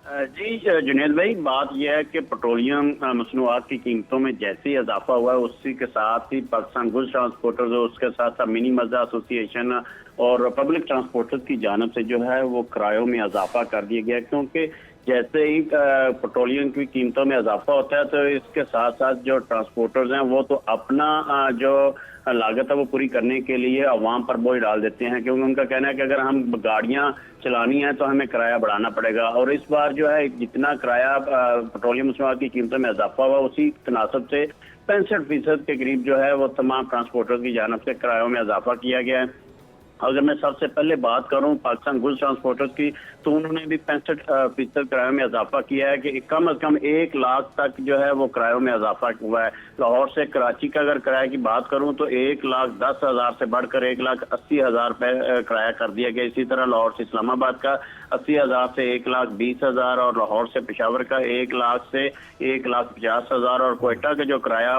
जी जुनेद भाई, बात यह है कि पेट्रोलियम मसनूआत की कीमतों में जैसे ही इजाफा हुआ है उसी के साथ ही पाकिस्तान गुड्स ट्रांसपोर्टर्स और उसके साथ साथ मिनी मज़दा एसोसिएशन और पब्लिक ट्रांसपोर्टर्स की जानिब से जो है वो किरायों में इजाफा कर दिया गया। क्योंकि जैसे ही पेट्रोलियम की कीमतों में इजाफा होता है तो इसके साथ साथ जो ट्रांसपोर्टर्स हैं वो तो अपना जो लागत है वो पूरी करने के लिए अवाम पर बोझ डाल देते हैं, क्योंकि उनका कहना है कि अगर हम गाड़ियां चलानी है तो हमें किराया बढ़ाना पड़ेगा। और इस बार जो है जितना किराया पेट्रोलियम मसनूआत की कीमतों में इजाफा हुआ उसी तनासब से 65% के करीब जो है वो तमाम ट्रांसपोर्टर्स की जानिब से किरायों में इजाफा किया गया है। अगर मैं सबसे पहले बात करूं पाकिस्तान गुड्स ट्रांसपोर्टर्स की, तो उन्होंने भी 65% किरायों में इजाफा किया है कि कम से कम 1 लाख तक जो है वो किरायों में इजाफा हुआ है। लाहौर से कराची का अगर किराए की बात करूं तो 1,10,000 से बढ़कर 1,80,000 रुपये किराया कर दिया गया। इसी तरह लाहौर से इस्लामाबाद का 80,000 से 1,20,000 और लाहौर से पेशावर का 1 लाख से 1,50,000 और कोयटा का जो किराया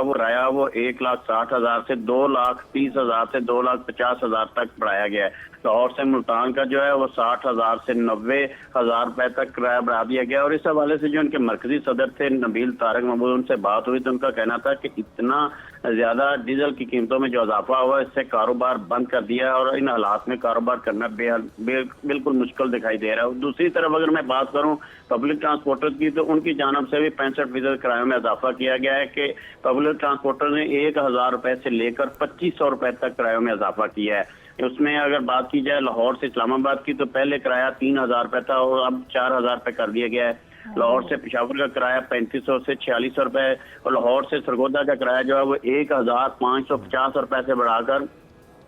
वो 1,60,000 से 2,30,000 से 2,50,000 तक बढ़ाया गया है। लाहौर से मुल्तान का जो है वो 60,000 से 90,000 रुपए तक किराया बढ़ा दिया गया। और इस हवाले से जो उनके मरकजी सदर थे नबील तारक महमूद, उनसे बात हुई तो उनका कहना था कि इतना ज्यादा डीजल की कीमतों में जो इजाफा हुआ इससे कारोबार बंद कर दिया है और इन हालात में कारोबार करना बिल्कुल मुश्किल दिखाई दे रहा है। दूसरी तरफ अगर मैं बात करूं पब्लिक ट्रांसपोर्टर्स की, तो उनकी जानब से भी 65% किरायों में इजाफा किया गया है कि पब्लिक ट्रांसपोर्टर ने 1,000 रुपए से लेकर 2,500 रुपए तक किरायों में इजाफा किया है। उसमें अगर बात की जाए लाहौर से इस्लामाबाद की, तो पहले किराया 3,000 रुपए था और अब 4,000 रुपए कर दिया गया है। लाहौर से पेशावर का किराया 3500 से 4600 रुपए और लाहौर से सरगोदा का किराया जो है वो 1,550 रुपए से बढ़ाकर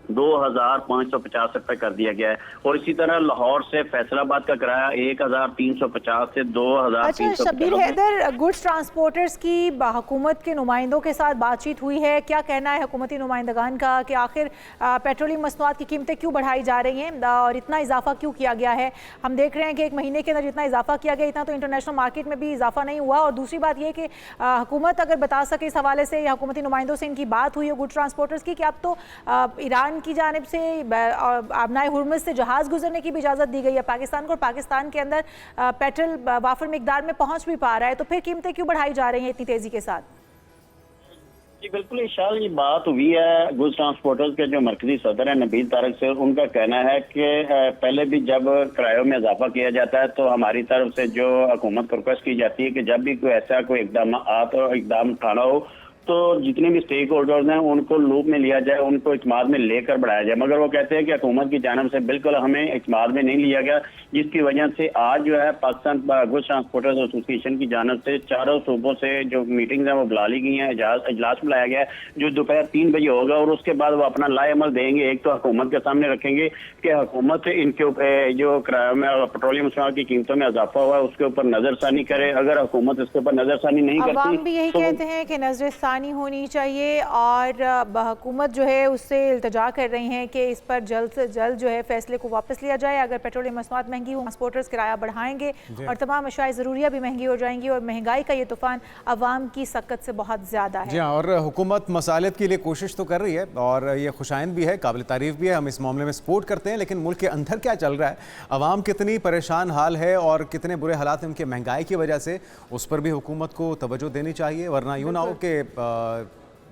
2,550 रुपए कर दिया गया है। और इसी तरह लाहौर से फैसलाबाद का किराया 1,350 से 2,000। अच्छा शबीर हैदर, गुड्स ट्रांसपोर्टर्स की हुकूमत के नुमाइंदों के साथ बातचीत हुई है, क्या कहना है हुकूमती नुमाइंदगान का कि आखिर पेट्रोलियम मसनूआत की कीमतें क्यों बढ़ाई जा रही हैं और इतना इजाफा क्यों किया गया है? हम देख रहे हैं कि 1 महीने के अंदर जितना इजाफा किया गया इतना तो इंटरनेशनल मार्केट में भी इजाफा नहीं हुआ। और दूसरी बात यह कि हुकूमत अगर बता सके इस हवाले से या हुकूमती नुमाइंदों से इनकी बात हुई है गुड्स ट्रांसपोर्टर्स की कि अब तो ईरान ईरान की जानिब से आबनाए हुर्मुज़ से जहाज़ गुजरने की भी इजाज़त दी गई है पाकिस्तान को, और पाकिस्तान के अंदर पेट्रोल वाफिर मिकदार में पहुँच भी पा रहा है, तो फिर कीमतें क्यों बढ़ाई जा रही हैं इतनी तेज़ी के साथ? जी बिल्कुल इशाल, ये बात हुई है गुड्स ट्रांसपोर्टर्स के जो मरकजी सदर है नबील तारक से। उनका कहना है कि पहले भी जब किरायों में इजाफा किया जाता है तो हमारी तरफ से जो हुकूमत को रिक्वेस्ट की जाती है कि जब भी कोई ऐसा कोई इकदाम उठाना हो तो जितने भी स्टेक होल्डर्स हैं उनको लूप में लिया जाए, उनको इत्मीनान में लेकर बढ़ाया जाए। मगर वो कहते हैं कि हुकूमत की जानिब से बिल्कुल हमें इत्मीनान में नहीं लिया गया, जिसकी वजह से आज जो है पाकिस्तान गुड्स ट्रांसपोर्टर्स एसोसिएशन की जानिब से चारों सूबों से जो मीटिंग्स हैं वो बुला ली गई हैं, इजलास बुलाया गया है जो दोपहर 3 बजे होगा, और उसके बाद वो अपना लाएअमल देंगे। एक तो हुकूमत के सामने रखेंगे कि हुकूमत इनके ऊपर जो पेट्रोलियम मसनूआत की कीमतों में इजाफा हुआ है उसके ऊपर नजरसानी करे। अगर हुकूमत इसके ऊपर नजरसानी नहीं करती, अवाम भी यही कहते हैं कि नजरसानी होनी चाहिए, और हुकूमत जो है उससे इल्तजा कर रही हैं कि इस पर जल्द से जल्द जो है फैसले को वापस लिया जाए। अगर पेट्रोलियम मसनूआत महंगी हो, ट्रांसपोर्टर्स किराया बढ़ाएंगे और तमाम अशाया ज़रूरिया भी महंगी हो जाएंगी, और महंगाई का ये तूफान अवाम की सकत से बहुत ज़्यादा है। जी हाँ, और हुकूमत मसालत के लिए कोशिश तो कर रही है और ये खुशाइंद भी है, काबिल तारीफ भी है, हम इस मामले में सपोर्ट करते हैं। लेकिन मुल्क के अंदर क्या चल रहा है, अवाम कितनी परेशान हाल है और कितने बुरे हालात हैं उनके महंगाई की वजह से, उस पर भी हुकूमत को तवज्जो देनी चाहिए, वरना यूँ ना हो कि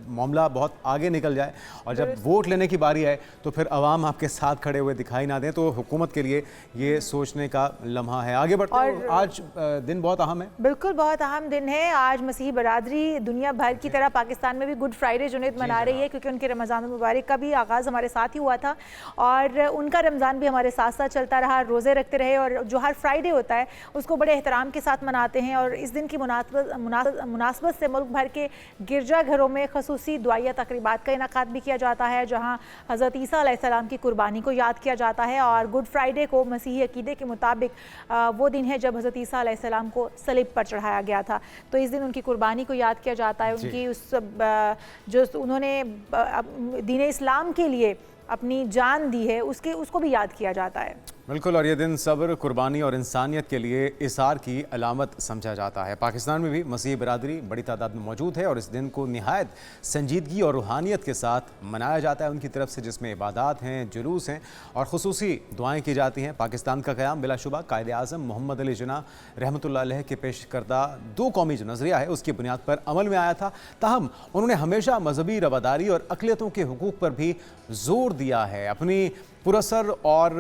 मामला बहुत आगे निकल जाए और जब वोट लेने की बारी आए तो फिर अवाम आपके साथ खड़े हुए दिखाई ना दें। तो हुकूमत के लिए ये सोचने का लम्हा है। आगे बढ़ते हैं, आज दिन बहुत अहम है। बिल्कुल बहुत अहम दिन है। आज मसीही बरादरी दुनिया भर की तरह पाकिस्तान में भी गुड फ्राइडे जुनैद मना रही है, क्योंकि उनके रमज़ान मुबारक का भी आगाज़ हमारे साथ ही हुआ था और उनका रमज़ान भी हमारे साथ साथ चलता रहा, रोज़े रखते रहे, और जो हर फ्राइडे होता है उसको बड़े एहतराम के साथ मनाते हैं। और इस दिन की मुनासबत से मुल्क भर के गिरजा घरों में खसूसी दुआया तकरीबात का इनाकात भी किया जाता है, जहाँ हज़रत ईसा अलैहिस्सलाम की कुर्बानी को याद किया जाता है। और गुड फ्राइडे को मसीही अकीदे के मुताबिक वो दिन है जब हज़रत ईसा अलैहिस्सलाम को सलीब पर चढ़ाया गया था, तो इस दिन उनकी कुर्बानी को याद किया जाता है। उनकी उस जो उन्होंने दीन इस्लाम के लिए अपनी जान दी है उसको भी याद किया जाता है। बिल्कुल, और ये दिन सब्र, कुर्बानी और इंसानियत के लिए इसार की अलामत समझा जाता है। पाकिस्तान में भी मसीही बरादरी बड़ी तादाद में मौजूद है और इस दिन को निहायत संजीदगी और रूहानियत के साथ मनाया जाता है उनकी तरफ से, जिसमें इबादत हैं, जुलूस हैं और खुसूसी दुआएं की जाती हैं। पाकिस्तान का क़याम बिलाशुबा कायदे आज़म मोहम्मद अली जिन्ना रहमतुल्लाह अलैह के पेश करदा दो कौमी जो नज़रिया है उसकी बुनियाद पर अमल में आया था। ताहम उन्होंने हमेशा मजहबी रवादारी और अक़लियतों के हुकूक़ पर भी जोर दिया है। अपनी पुरअसर और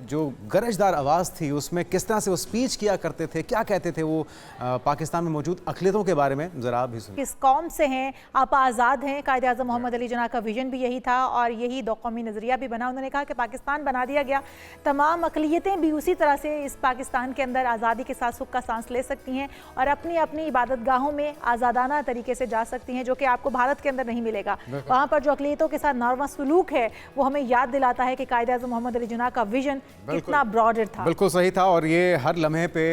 जो गरजदार आवाज़ थी उसमें किस तरह से वो स्पीच किया करते थे, क्या कहते थे वो पाकिस्तान में मौजूद अक़लियतों के बारे में, ज़रा भी सुनिए। किस कौम से हैं आप, आज़ाद हैं। कायदे आज़म मोहम्मद अली जिन्ना का विजन भी यही था और यही दो कौमी नज़रिया भी बना। उन्होंने कहा कि पाकिस्तान बना दिया गया, तमाम अक़लियतें भी उसी तरह से इस पाकिस्तान के अंदर आज़ादी के साथ सुख का सांस ले सकती हैं और अपनी अपनी इबादत गाहों में आज़ादाना तरीके से जा सकती हैं, जो कि आपको भारत के अंदर नहीं मिलेगा। वहाँ पर जो अक़लियतों के साथ नारवा सलूक है वो हमें याद दिलाता है कि कायदे आज़म मोहम्मद अली जिन्ना का विजन कितना ब्रॉडर था। बिल्कुल सही था, और ये हर लम्हे पे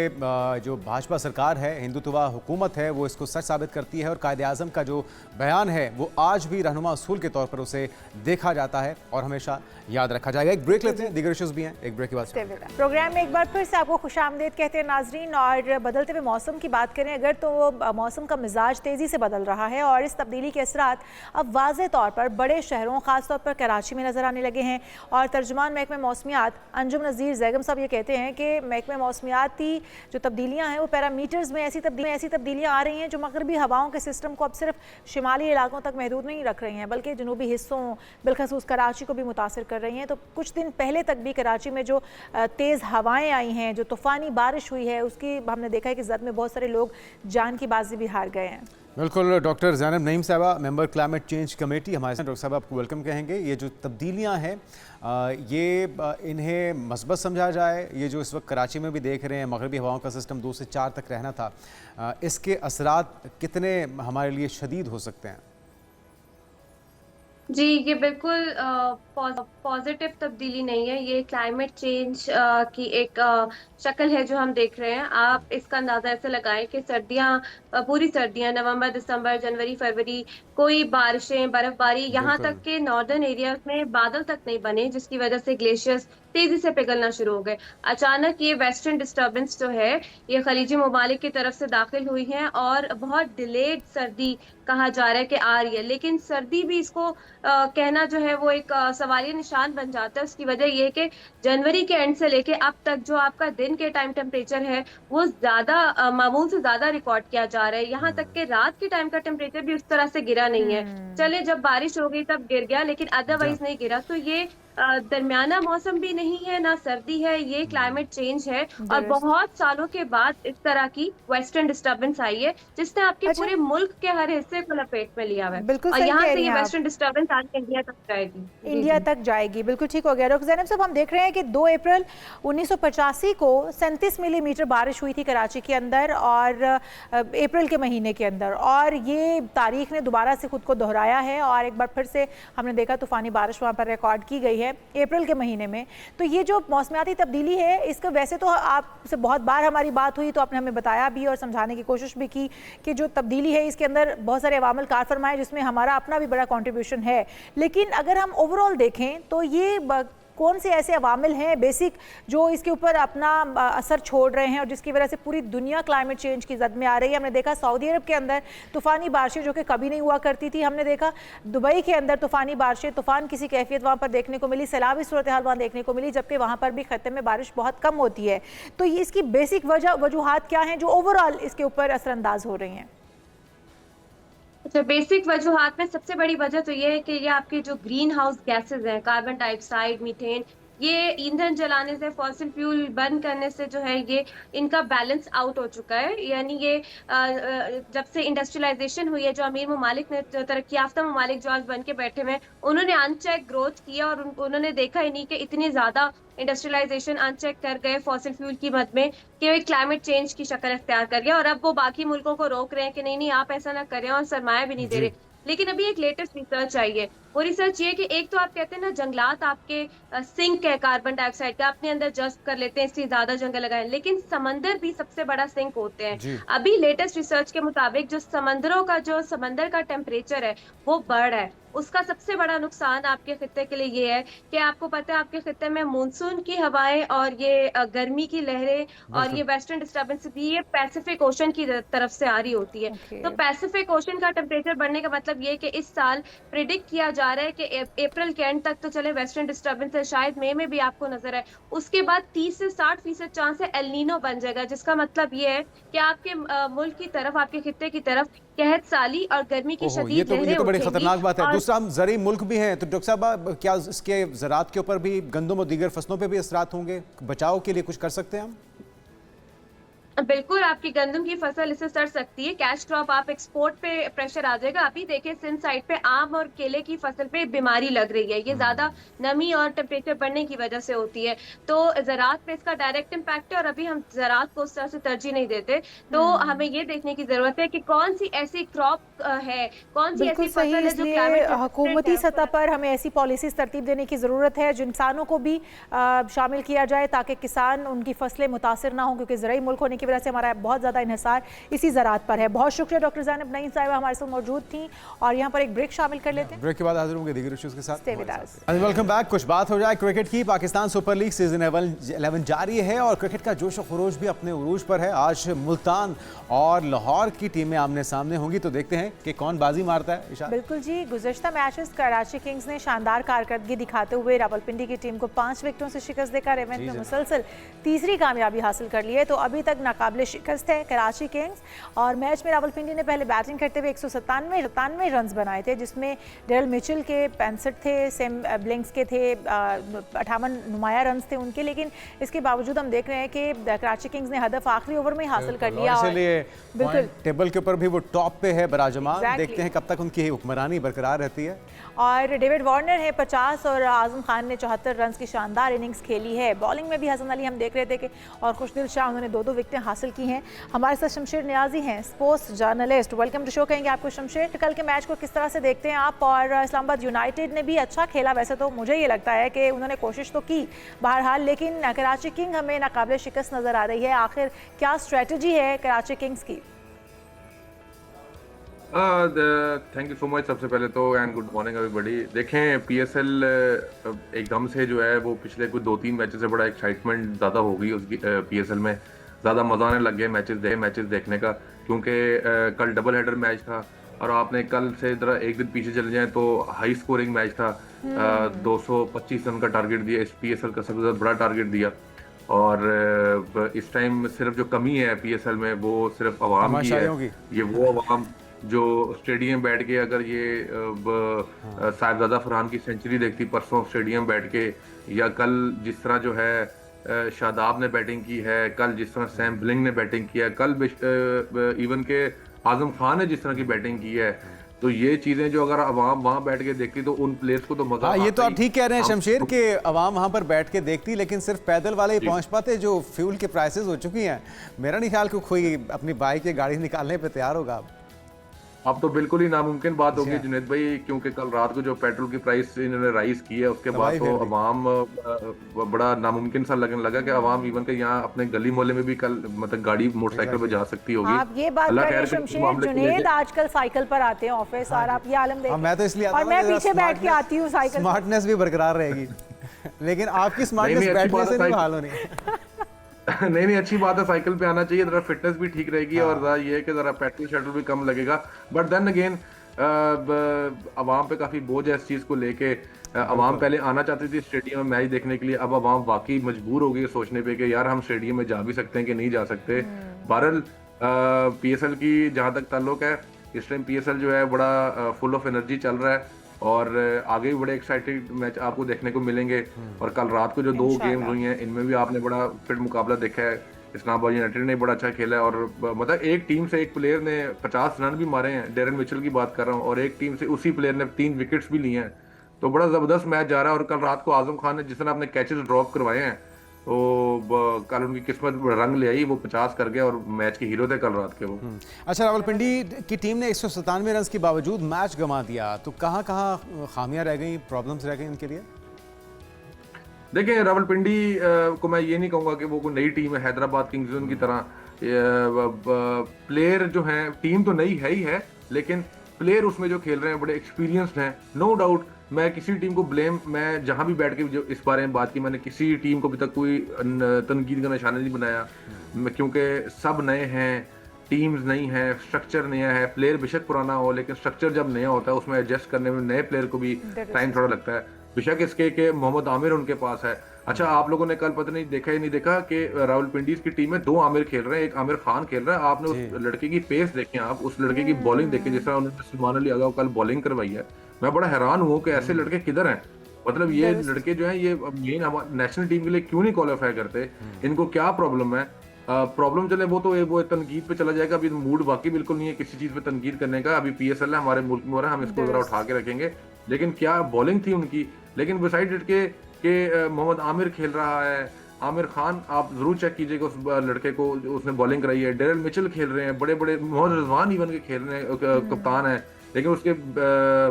जो भाजपा सरकार है, हिंदुत्वा हुकूमत है, वो इसको सच साबित करती है। और कायदे आज़म का जो बयान है वो आज भी रहनुमा असूल के तौर पर उसे देखा जाता है और हमेशा याद रखा जाएगा। एक ब्रेक लेते हैं, दीगर इश्यूज भी हैं, एक ब्रेक के बाद प्रोग्राम में एक बार फिर से आपको खुशामदीद कहते हैं नाजरीन। और बदलते हुए मौसम की बात करें अगर, तो मौसम का मिजाज तेज़ी से बदल रहा है और इस तब्दीली के असरात अब वाज़े तौर पर बड़े शहरों ख़ासतौर पर कराची में नज़र आने लगे हैं। और तर्जुमान महकमे मौसमियात अंजुम नज़ीर जैगम साहब ये कहते हैं कि महकमे मौसमियाती जो तब्दीलियाँ हैं वो पैरामीटर्स में ऐसी तब्दीलियाँ आ रही हैं जो मगरबी हवाओं के सिस्टम को अब सिर्फ शिमाली इलाकों तक महदूद नहीं रख रही हैं, बल्कि जनूबी हिस्सों बिलखसूस कराची को भी मुतासर कर रही हैं। तो कुछ दिन पहले तक भी कराची में जो तेज़ हवाएं आई हैं, जो तूफ़ानी बारिश हुई है, उसकी हमने देखा है कि ज़द में बहुत सारे लोग जान की बाजी भी हार गए हैं। बिल्कुल, डॉक्टर ज़ैनब नईम साहबा, मेंबर क्लाइमेट चेंज कमेटी हमारे साथ। डॉक्टर साहब आपको वेलकम कहेंगे। ये जो तब्दीलियां हैं ये इन्हें मस्बत समझा जाए, ये जो इस वक्त कराची में भी देख रहे हैं मगरबी हवाओं का सिस्टम 2 से 4 तक रहना था, इसके असरात कितने हमारे लिए शदीद हो सकते हैं? जी, ये बिल्कुल पॉजिटिव तब्दीली नहीं है। ये क्लाइमेट चेंज की एक शक्ल है जो हम देख रहे हैं। आप इसका अंदाज़ा ऐसे लगाएं कि सर्दियाँ, पूरी सर्दियाँ, नवंबर, दिसंबर, जनवरी, फरवरी, कोई बारिशें, बर्फबारी, यहाँ तक के नॉर्दर्न एरियाज में बादल तक नहीं बने, जिसकी वजह से ग्लेशियर्स तेजी से पिघलना शुरू हो गए। अचानक ये वेस्टर्न डिस्टर्बेंस जो है ये खलीजी ममालिक की तरफ से दाखिल हुई है और बहुत डिलेड सर्दी कहा जा रहा है कि आ रही है, लेकिन सर्दी भी इसको कहना जो है वो एक सवालिया निशान बन जाता है। उसकी वजह ये है कि जनवरी के एंड से लेके अब तक जो आपका दिन के टाइम टेम्परेचर है वो ज्यादा मामूल से ज्यादा रिकॉर्ड किया जा रहा है। यहाँ तक कि रात के टाइम का टेम्परेचर भी उस तरह से गिरा नहीं है। चले जब बारिश हो गई तब गिर गया, लेकिन अदरवाइज नहीं गिरा। तो ये दरमियाना मौसम भी नहीं है ना सर्दी है, ये क्लाइमेट चेंज है। और बहुत सालों के बाद इस तरह की वेस्टर्न डिस्टर्बेंस आई है जिसने आपके पूरे मुल्क के हर हिस्से को लपेट में लिया हुआ है। बिल्कुल और सही यहाँ कह से रही ये हैं आप। वेस्टर्न डिस्टर्बेंस आज इंडिया तक जाएगी। इंडिया तक जाएगी, बिल्कुल ठीक हो गया। डॉक्टर ज़ैनब साहब, हम देख रहे हैं कि 2 अप्रैल 1985 को 37 मिलीमीटर बारिश हुई थी कराची के अंदर और अप्रैल के महीने के अंदर, और ये तारीख ने दोबारा से खुद को दोहराया है और एक बार फिर से हमने देखा तूफानी बारिश वहाँ पर रिकॉर्ड की गई है अप्रैल के महीने में। तो ये जो मौसमियाती तब्दीली है, इसका वैसे तो आपसे बहुत बार हमारी बात हुई तो आपने हमें बताया भी और समझाने की कोशिश भी की कि जो तब्दीली है इसके अंदर बहुत सारे अवामिल कार फरमाए जिसमें हमारा अपना भी बड़ा कंट्रीब्यूशन है। लेकिन अगर हम ओवरऑल देखें तो ये कौन से ऐसे अवामिल हैं बेसिक जो इसके ऊपर अपना असर छोड़ रहे हैं और जिसकी वजह से पूरी दुनिया क्लाइमेट चेंज की जद में आ रही है? हमने देखा सऊदी अरब के अंदर तूफ़ानी बारिशें जो कि कभी नहीं हुआ करती थी, हमने देखा दुबई के अंदर तूफ़ानी बारिशें, तूफ़ान किसी कैफियत वहाँ पर देखने को मिली, सैलाबी सूरत हाल वहाँ देखने को मिली, जबकि वहाँ पर भी खत्ते में बारिश बहुत कम होती है। तो ये इसकी बेसिक वजूहात क्या हैं जो ओवरऑल इसके ऊपर असरअंदाज हो रही हैं? अच्छा, बेसिक वजूहात में सबसे बड़ी वजह तो ये है कि ये आपके जो ग्रीन हाउस गैसेज हैं, कार्बन डाइऑक्साइड, मीथेन, ये ईंधन जलाने से, फॉसिल फ्यूल बर्न करने से जो है ये इनका बैलेंस आउट हो चुका है। यानी ये जब से इंडस्ट्रियलाइजेशन हुई है, जो अमीर ममालिक ने, तरक्की याफ्ता ममालिक जो आज बन के बैठे हुए हैं, उन्होंने अनचेक ग्रोथ किया और उन्होंने देखा ही नहीं कि इतनी ज्यादा इंडस्ट्रियलाइजेशन अनचेक कर गए फॉसिल फ्यूल की मद में कि क्लाइमेट चेंज की शक्ल अख्तियार कर गया। और अब वो बाकी मुल्कों को रोक रहे हैं कि नहीं नहीं आप ऐसा ना करें, और सरमाया भी नहीं दे रहे। लेकिन अभी एक लेटेस्ट रिसर्च आई है, वो रिसर्च ये कि एक तो आप कहते हैं ना जंगलात आपके सिंक है कार्बन डाइऑक्साइड का, अपने अंदर जज्ब कर लेते हैं, इसलिए ज्यादा जंगल लगाए, लेकिन समंदर भी सबसे बड़ा सिंक होते हैं। अभी लेटेस्ट रिसर्च के मुताबिक जो समंदर का टेम्परेचर है वो बढ़ रहा है। उसका सबसे बड़ा नुकसान आपके खित्ते के लिए ये है कि आपको पता है आपके खित्ते में मानसून की हवाएं और ये गर्मी की लहरें और ये वेस्टर्न डिस्टर्बेंस भी ये पैसिफिक ओशन की तरफ से आ रही होती है। तो पैसिफिक ओशन का टेम्परेचर बढ़ने का मतलब ये है कि इस साल प्रिडिक्ट किया जा रहा है कि अप्रैल के एंड तक तो चले वेस्टर्न डिस्टर्बेंस है, शायद मई में भी आपको नजर है, उसके बाद 30 से 60% चांस है एल नीनो बन जाएगा, जिसका मतलब ये है कि आपके मुल्क की तरफ, आपके खित्ते की तरफ कहत साली और गर्मी की शदीद ये तो बड़ी खतरनाक बात है। दूसरा, हम ज़रूरी मुल्क भी हैं, तो डॉक्टर साहब क्या इसके ज़राअत के ऊपर भी, गंदम और दीगर फसलों पे भी असरात होंगे? बचाव के लिए कुछ कर सकते हैं हम? बिल्कुल, आपकी गंदम की फसल इससे सड़ सकती है। कैश क्रॉप आप एक्सपोर्ट पे प्रेशर आ जाएगा। अभी देखिए सिंध साइड पे आम और केले की फसल पे बीमारी लग रही है, ये ज्यादा नमी और टेम्परेचर बढ़ने की वजह से होती है। तो ज़राअत पे इसका डायरेक्ट इम्पैक्ट है और अभी हम ज़राअत को उस तरह से तरजीह नहीं देते। तो हमें ये देखने की जरूरत है कि कौन सी ऐसी क्रॉप है, कौन सी ऐसी फसल है जो क्लाइमेट हुकूमती सतह पर हमें ऐसी पॉलिसीज तरतीब देने की ज़रूरत है, जिन किसानों को भी शामिल किया जाए ताकि किसान, उनकी फसलें मुतासर ना हों, क्योंकि ज़रूरी मुल्क होने की वजह से हमारा बहुत ज़्यादा इन्हिसार इसी ज़राअत पर है। बहुत शुक्रिया डॉक्टर ज़ैनब नईम साहिबा हमारे साथ मौजूद थी, और यहाँ पर एक ब्रेक शामिल कर लेते हैं। ब्रेक के बाद हाजिर होंगे दीगर इश्यूज के साथ। Welcome back. कुछ बात हो जाए क्रिकेट की। पाकिस्तान सुपर लीग सीजन 11 जारी है और क्रिकेट का जोश और खरोश भी अपने उरूज पर है। आज मुल्तान और लाहौर की टीमें आमने सामने होंगी, तो देखते हैं कि कौन बाजी मारता है। इशा? बिल्कुल जी, गुज़श्ता मैचेस कराची किंग्स ने शानदार कारकर्दगी दिखाते हुए रावलपिंडी की टीम को 5 विकेटों से शिकस्त देकर इवेंट में मुसलसल तीसरी कामयाबी हासिल कर ली है। तो अभी तक नाकाबिले शिकस्त है कराची किंग्स, और मैच में रावलपिंडी ने पहले बैटिंग करते हुए 197 रन बनाए थे, जिसमें डेरल मिचेल के 65 थे, सेम ब्लिंक्स के थे 58 नुमाया रन थे उनके। लेकिन इसके बावजूद हम देख रहे हैं कि कराची किंग्स ने हदफ आखिरी ओवर में ही हासिल कर लिया, और बिल्कुल टेबल के ऊपर भी वो टॉप पे है बराजमान। देखते हैं कब तक उनकी हुक्मरानी बरकरार रहती है। और डेविड वार्नर है 50 और आजम खान ने 74 रन की शानदार इनिंग्स खेली है। बॉलिंग में भी हसन अली हम देख रहे थे कि और खुशदिल शाह, उन्होंने 2 विकेटें हासिल की हैं। हमारे साथ शमशेर नियाजी हैं, sports journalist. Welcome to show कहेंगे आपको शमशेर। कल के मैच को किस तरह से देखते हैं आप? और इस्लामाबाद यूनाइटेड ने भी अच्छा खेला, वैसे तो मुझे ये लगता है कि उन्होंने कोशिश तो की बहरहाल, लेकिन कराची किंग हमें नाकाबिले शिकस्त नज़र आ रही है। आखिर क्या स्ट्रेटजी है कराची किंग्स की? थैंक यू सो मच सबसे पहले तो, एंड गुड मॉर्निंग एवरीबॉडी। देखें पीएसएल एकदम से जो है वो पिछले कुछ 2-3 मैचेस से बड़ा एक्साइटमेंट ज़्यादा हो गई उसकी पीएसएल में। ज़्यादा मज़ा आने लग गया मैचेस देखने का, क्योंकि कल डबल हेडर मैच था और आपने कल से ज़रा एक दिन पीछे चले जाएं तो हाई स्कोरिंग मैच था। 225 रन का टारगेट दिया, इस पीएसएल का सबसे ज़्यादा बड़ा टारगेट दिया। और इस टाइम सिर्फ जो कमी है पीएसएल में वो सिर्फ अवाम की है। ये वो अवाम जो स्टेडियम बैठ के अगर ये साहिबजादा फरहान की सेंचुरी देखती परसों स्टेडियम बैठ के, या कल जिस तरह जो है शादाब ने बैटिंग की है, कल जिस तरह सैम ब्लिंग ने बैटिंग किया, कल इवन के आजम खान ने जिस तरह की बैटिंग की है, तो ये चीजें जो अगर अवाम वहां बैठ के देखती तो उन प्लेयर्स को तो मजा ये तो आप ठीक कह रहे हैं शमशेर कि अवाम वहां पर बैठ के देखती, लेकिन सिर्फ पैदल वाले ही पहुंच पाते। जो फ्यूल के प्राइसेस हो चुकी हैं, मेरा नहीं ख्याल कि कोई अपनी बाइक या गाड़ी निकालने पे तैयार होगा। अब तो बिल्कुल ही नामुमकिन बात होगी जुनैद भाई, क्योंकि कल रात को जो पेट्रोल की प्राइस इन्होंने राइज की है उसके बाद तो अवाम बड़ा नामुमकिन सा लगने लगा कि अवाम इवन के यहाँ अपने गली मोहल्ले में भी कल मतलब गाड़ी मोटरसाइकिल पे जा सकती होगी। आप ये बात कर रहे हैं शमशेर, जुनैद आजकल साइकिल पर आते हैं ऑफिस और आप ये आलम देखें। मैं तो इसलिए और मैं पीछे बैठ के आती हूँ साइकिल, स्मार्टनेस भी बरकरार रहेगी। लेकिन आपकी स्मार्टनेस बैठने से नहीं हाल होनी। नहीं अच्छी बात है, साइकिल पे आना चाहिए, जरा फिटनेस भी ठीक रहेगी और जरा ये है कि जरा पेट्रोल शेट्रोल भी कम लगेगा। बट देन अगेन अवाम पे काफी बोझ है इस चीज को लेके। अवाम पहले आना चाहती थी स्टेडियम में मैच देखने के लिए, अब अवाम वाकई मजबूर हो गई सोचने पे कि यार हम स्टेडियम में जा भी सकते हैं कि नहीं जा सकते। बहरहाल पीएसएल की जहां तक ताल्लुक है, इस टाइम पीएसएल जो है बड़ा फुल ऑफ एनर्जी चल रहा है और आगे भी बड़े एक्साइटेड मैच आपको देखने को मिलेंगे। और कल रात को जो 2 गेम्स हुई हैं इनमें भी आपने बड़ा फिट मुकाबला देखा है। इस्लामाबाद यूनाइटेड ने बड़ा अच्छा खेला है और मतलब एक टीम से एक प्लेयर ने 50 रन भी मारे हैं, डेरन मिचेल की बात कर रहा हूँ, और एक टीम से उसी प्लेयर ने 3 विकेट्स भी लिए हैं। तो बड़ा जबरदस्त मैच जा रहा है। और कल रात को आजम खान ने जिस तरह अपने कैचेस ड्रॉप करवाए हैं तो कल उनकी किस्मत रंग ले आई, वो 50 कर गए और मैच के हीरो थे कल रात के वो। अच्छा, रावलपिंडी की टीम ने 197 रन के बावजूद मैच गंवा दिया, तो कहाँ खामियां रह गई, प्रॉब्लम्स रह गई इनके लिए? देखें रावलपिंडी को मैं ये नहीं कहूँगा कि वो कोई नई टीम है हैदराबाद किंग्स की तरह। प्लेयर जो हैं, टीम तो नई है ही है, लेकिन प्लेयर उसमें जो खेल रहे हैं बड़े एक्सपीरियंस्ड हैं, नो डाउट। मैं किसी टीम को मैं जहां भी बैठ के जो इस बारे में बात की, मैंने किसी टीम को अभी तक कोई तनकीद का निशाना नहीं बनाया, क्योंकि सब नए हैं, टीम्स नई है, स्ट्रक्चर नया है। प्लेयर बेशक पुराना हो, लेकिन स्ट्रक्चर जब नया होता है उसमें एडजस्ट करने में नए प्लेयर को भी टाइम थोड़ा लगता है। बेशक इसके के मोहम्मद आमिर उनके पास है। अच्छा, आप लोगों ने कल पता नहीं देखा ही नहीं देखा कि रावलपिंडीज की टीम में 2 आमिर खेल रहे हैं, एक आमिर खान खेल रहा है। आपने उस लड़के की पेस देखें, आप उस लड़के की बॉलिंग देखें, जिस तरह उन्होंने सलमान अली आगा कल बॉलिंग करवाई है। मैं बड़ा हैरान हूँ कि ऐसे लड़के किधर हैं। मतलब ये लड़के जो हैं ये मेन नेशनल टीम के लिए क्यों नहीं क्वालिफाई करते, इनको क्या प्रॉब्लम है? प्रॉब्लम चले वो तनकीद पे चला जाएगा। अभी मूड बाकी बिल्कुल नहीं है किसी चीज पे तनकीद करने का। अभी पीएसएल है, हमारे मुल्क में हो रहा है, हम इसको जरा उठा के रखेंगे। लेकिन क्या बॉलिंग थी उनकी। लेकिन बिसाइड इट के मोहम्मद आमिर खेल रहा है, आमिर खान आप जरूर चेक कीजिएगा उस लड़के को, उसने बॉलिंग कराई है। डेरन मिचेल खेल रहे हैं, बड़े बड़े मोहम्मद रिजवान इवन के खेल रहे हैं, कप्तान है। लेकिन उसके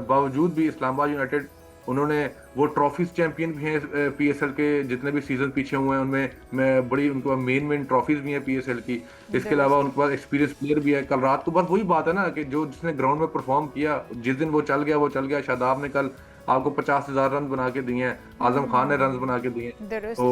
बावजूद भी इस्लामाबाद यूनाइटेड, उन्होंने वो ट्रॉफीज चैंपियन भी हैं पीएसएल के, जितने भी सीजन पीछे हुए हैं उनमें मैं बड़ी उनके पास मेन ट्रॉफीज भी हैं पीएसएल की। इसके अलावा उनके पास एक्सपीरियंस प्लेयर भी है। कल रात को बस वही बात है ना कि जो जिसने ग्राउंड में परफॉर्म किया, जिस दिन वो चल गया। शादाब ने कल आपको 50,000 रन बना के दिए हैं, आजम खान ने रन बना के दिए हैं। तो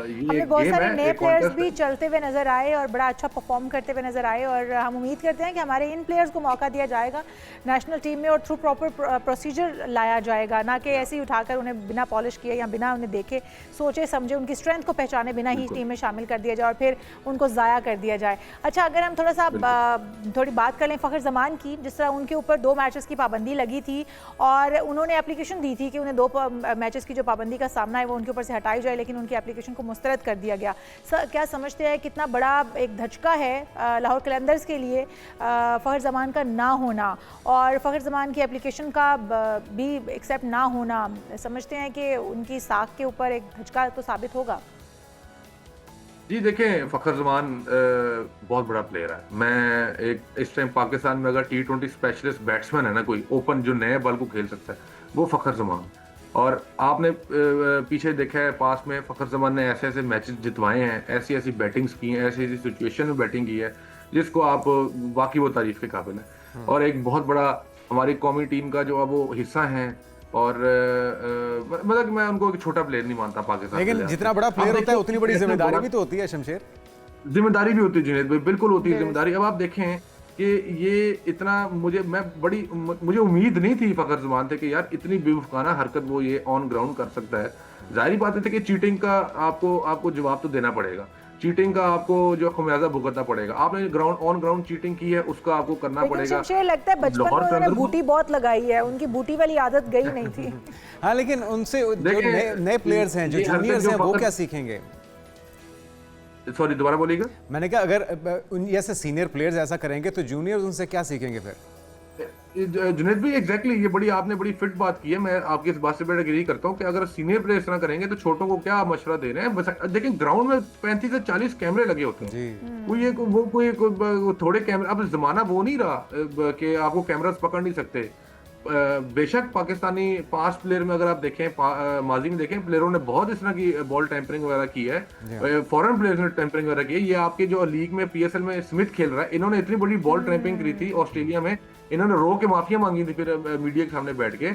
ये बहुत सारे नए प्लेयर्स भी चलते हुए नजर आए और बड़ा अच्छा परफॉर्म करते हुए नजर आए, और हम उम्मीद करते हैं कि हमारे इन प्लेयर्स को मौका दिया जाएगा नेशनल टीम में और थ्रू प्रॉपर प्रोसीजर लाया जाएगा, ना कि ऐसे ही उठाकर उन्हें बिना पॉलिश किए या बिना उन्हें देखे सोचे समझे उनकी स्ट्रेंथ को पहचाने बिना ही टीम में शामिल कर दिया जाए और फिर उनको ज़ाया कर दिया जाए। अच्छा, अगर हम थोड़ी बात कर लें फ़खर जमान की, जिस तरह उनके ऊपर 2 मैचेस की पाबंदी लगी थी और उन्होंने एप्लीकेशन दी थी कि उन्हें 2 मैचेस की जो पाबंदी का सामना है वो उनके ऊपर से हटाई जाए, लेकिन उनकी एप्लीकेशन को मुस्तरद कर दिया गया। क्या समझते हैं कितना बड़ा एक धचका है लाहौर कलंदर्स के लिए फ़खर जमान का ना होना और फ़खर जमान की एप्लीकेशन का भी एक्सेप्ट ना होना? समझते हैं कि उनकी साख के ऊपर एक धचका तो साबित होगा? जी देखें, फ़खर जमान बहुत बड़ा प्लेयर है। मैं एक इस टाइम पाकिस्तान में अगर T20 स्पेशलिस्ट बैट्समैन है ना कोई ओपन जो नए बॉल को खेल सकता है, वो फ़खर जमान। और आपने पीछे देखा है पास में फ़खर जमान ने ऐसे ऐसे मैचेस जितवाए हैं, ऐसी ऐसी बैटिंग्स की हैं, ऐसी ऐसी सिचुएशन में बैटिंग की है जिसको आप वाकई वो तारीफ के काबिल है। और एक बहुत बड़ा हमारी कौमी टीम का जो अब वो हिस्सा हैं, और मतलब मैं उनको एक छोटा प्लेयर नहीं मानता पाकिस्तान। लेकिन जितना बड़ा प्लेयर होता है उतनी बड़ी जिम्मेदारी भी तो होती है शमशेर। जिम्मेदारी भी होती है जुनैद भाई, बिल्कुल होती है जिम्मेदारी। अब आप देखें कि ये इतना मुझे उम्मीद नहीं थी फखर ज़मान थे कि यार इतनी बेवकूफ़ाना हरकत वो ये ऑन ग्राउंड कर सकता है। जाहिर बात है कि चीटिंग का आपको जवाब तो देना पड़ेगा, चीटिंग का आपको जो खमियाजा भुगतना पड़ेगा। आपने ऑन ग्राउंड चीटिंग की है, उसका आपको करना पड़ेगा। शमशेर लगता है बचपन में उन्होंने बूटी बहुत लगाई है, उनकी बूटी वाली आदत गई नहीं थी। हाँ, लेकिन उनसे जो नए प्लेयर्स हैं, जो जूनियर्स हैं, वो क्या सीखेंगे? सॉरी, दोबारा बोलिएगा। मैंने कहा अगर जैसे सीनियर प्लेयर्स ऐसा करेंगे तो जूनियर्स उनसे क्या सीखेंगे फिर? जुनैद भाई एग्जैक्टली ये आपने बड़ी फिट बात की है। मैं आपकी इस बात से बड़ा एग्री करता हूँ कि अगर सीनियर प्लेयर इस तरह करेंगे तो छोटों को क्या मशवरा दे रहे हैं। देखिए ग्राउंड में 35 से 40 कैमरे लगे होते हैं, कोई थोड़े कैमरे। अब जमाना वो नहीं रहा कि आपको कैमरास पकड़ नहीं सकते। बेशक पाकिस्तानी पास्ट प्लेयर में अगर आप देखें, माजी में देखें, प्लेयरों ने बहुत इस तरह की बॉल टैंपरिंग वगैरह की है, फॉरेन प्लेयर्स ने टैंपरिंग वगैरह की है। ये आपके जो लीग में पीएसएल में स्मिथ खेल रहा है, इन्होंने इतनी बड़ी बॉल टैंपरिंग की थी ऑस्ट्रेलिया में, इन्होंने रो के माफिया मांगी थी फिर मीडिया के सामने बैठ के।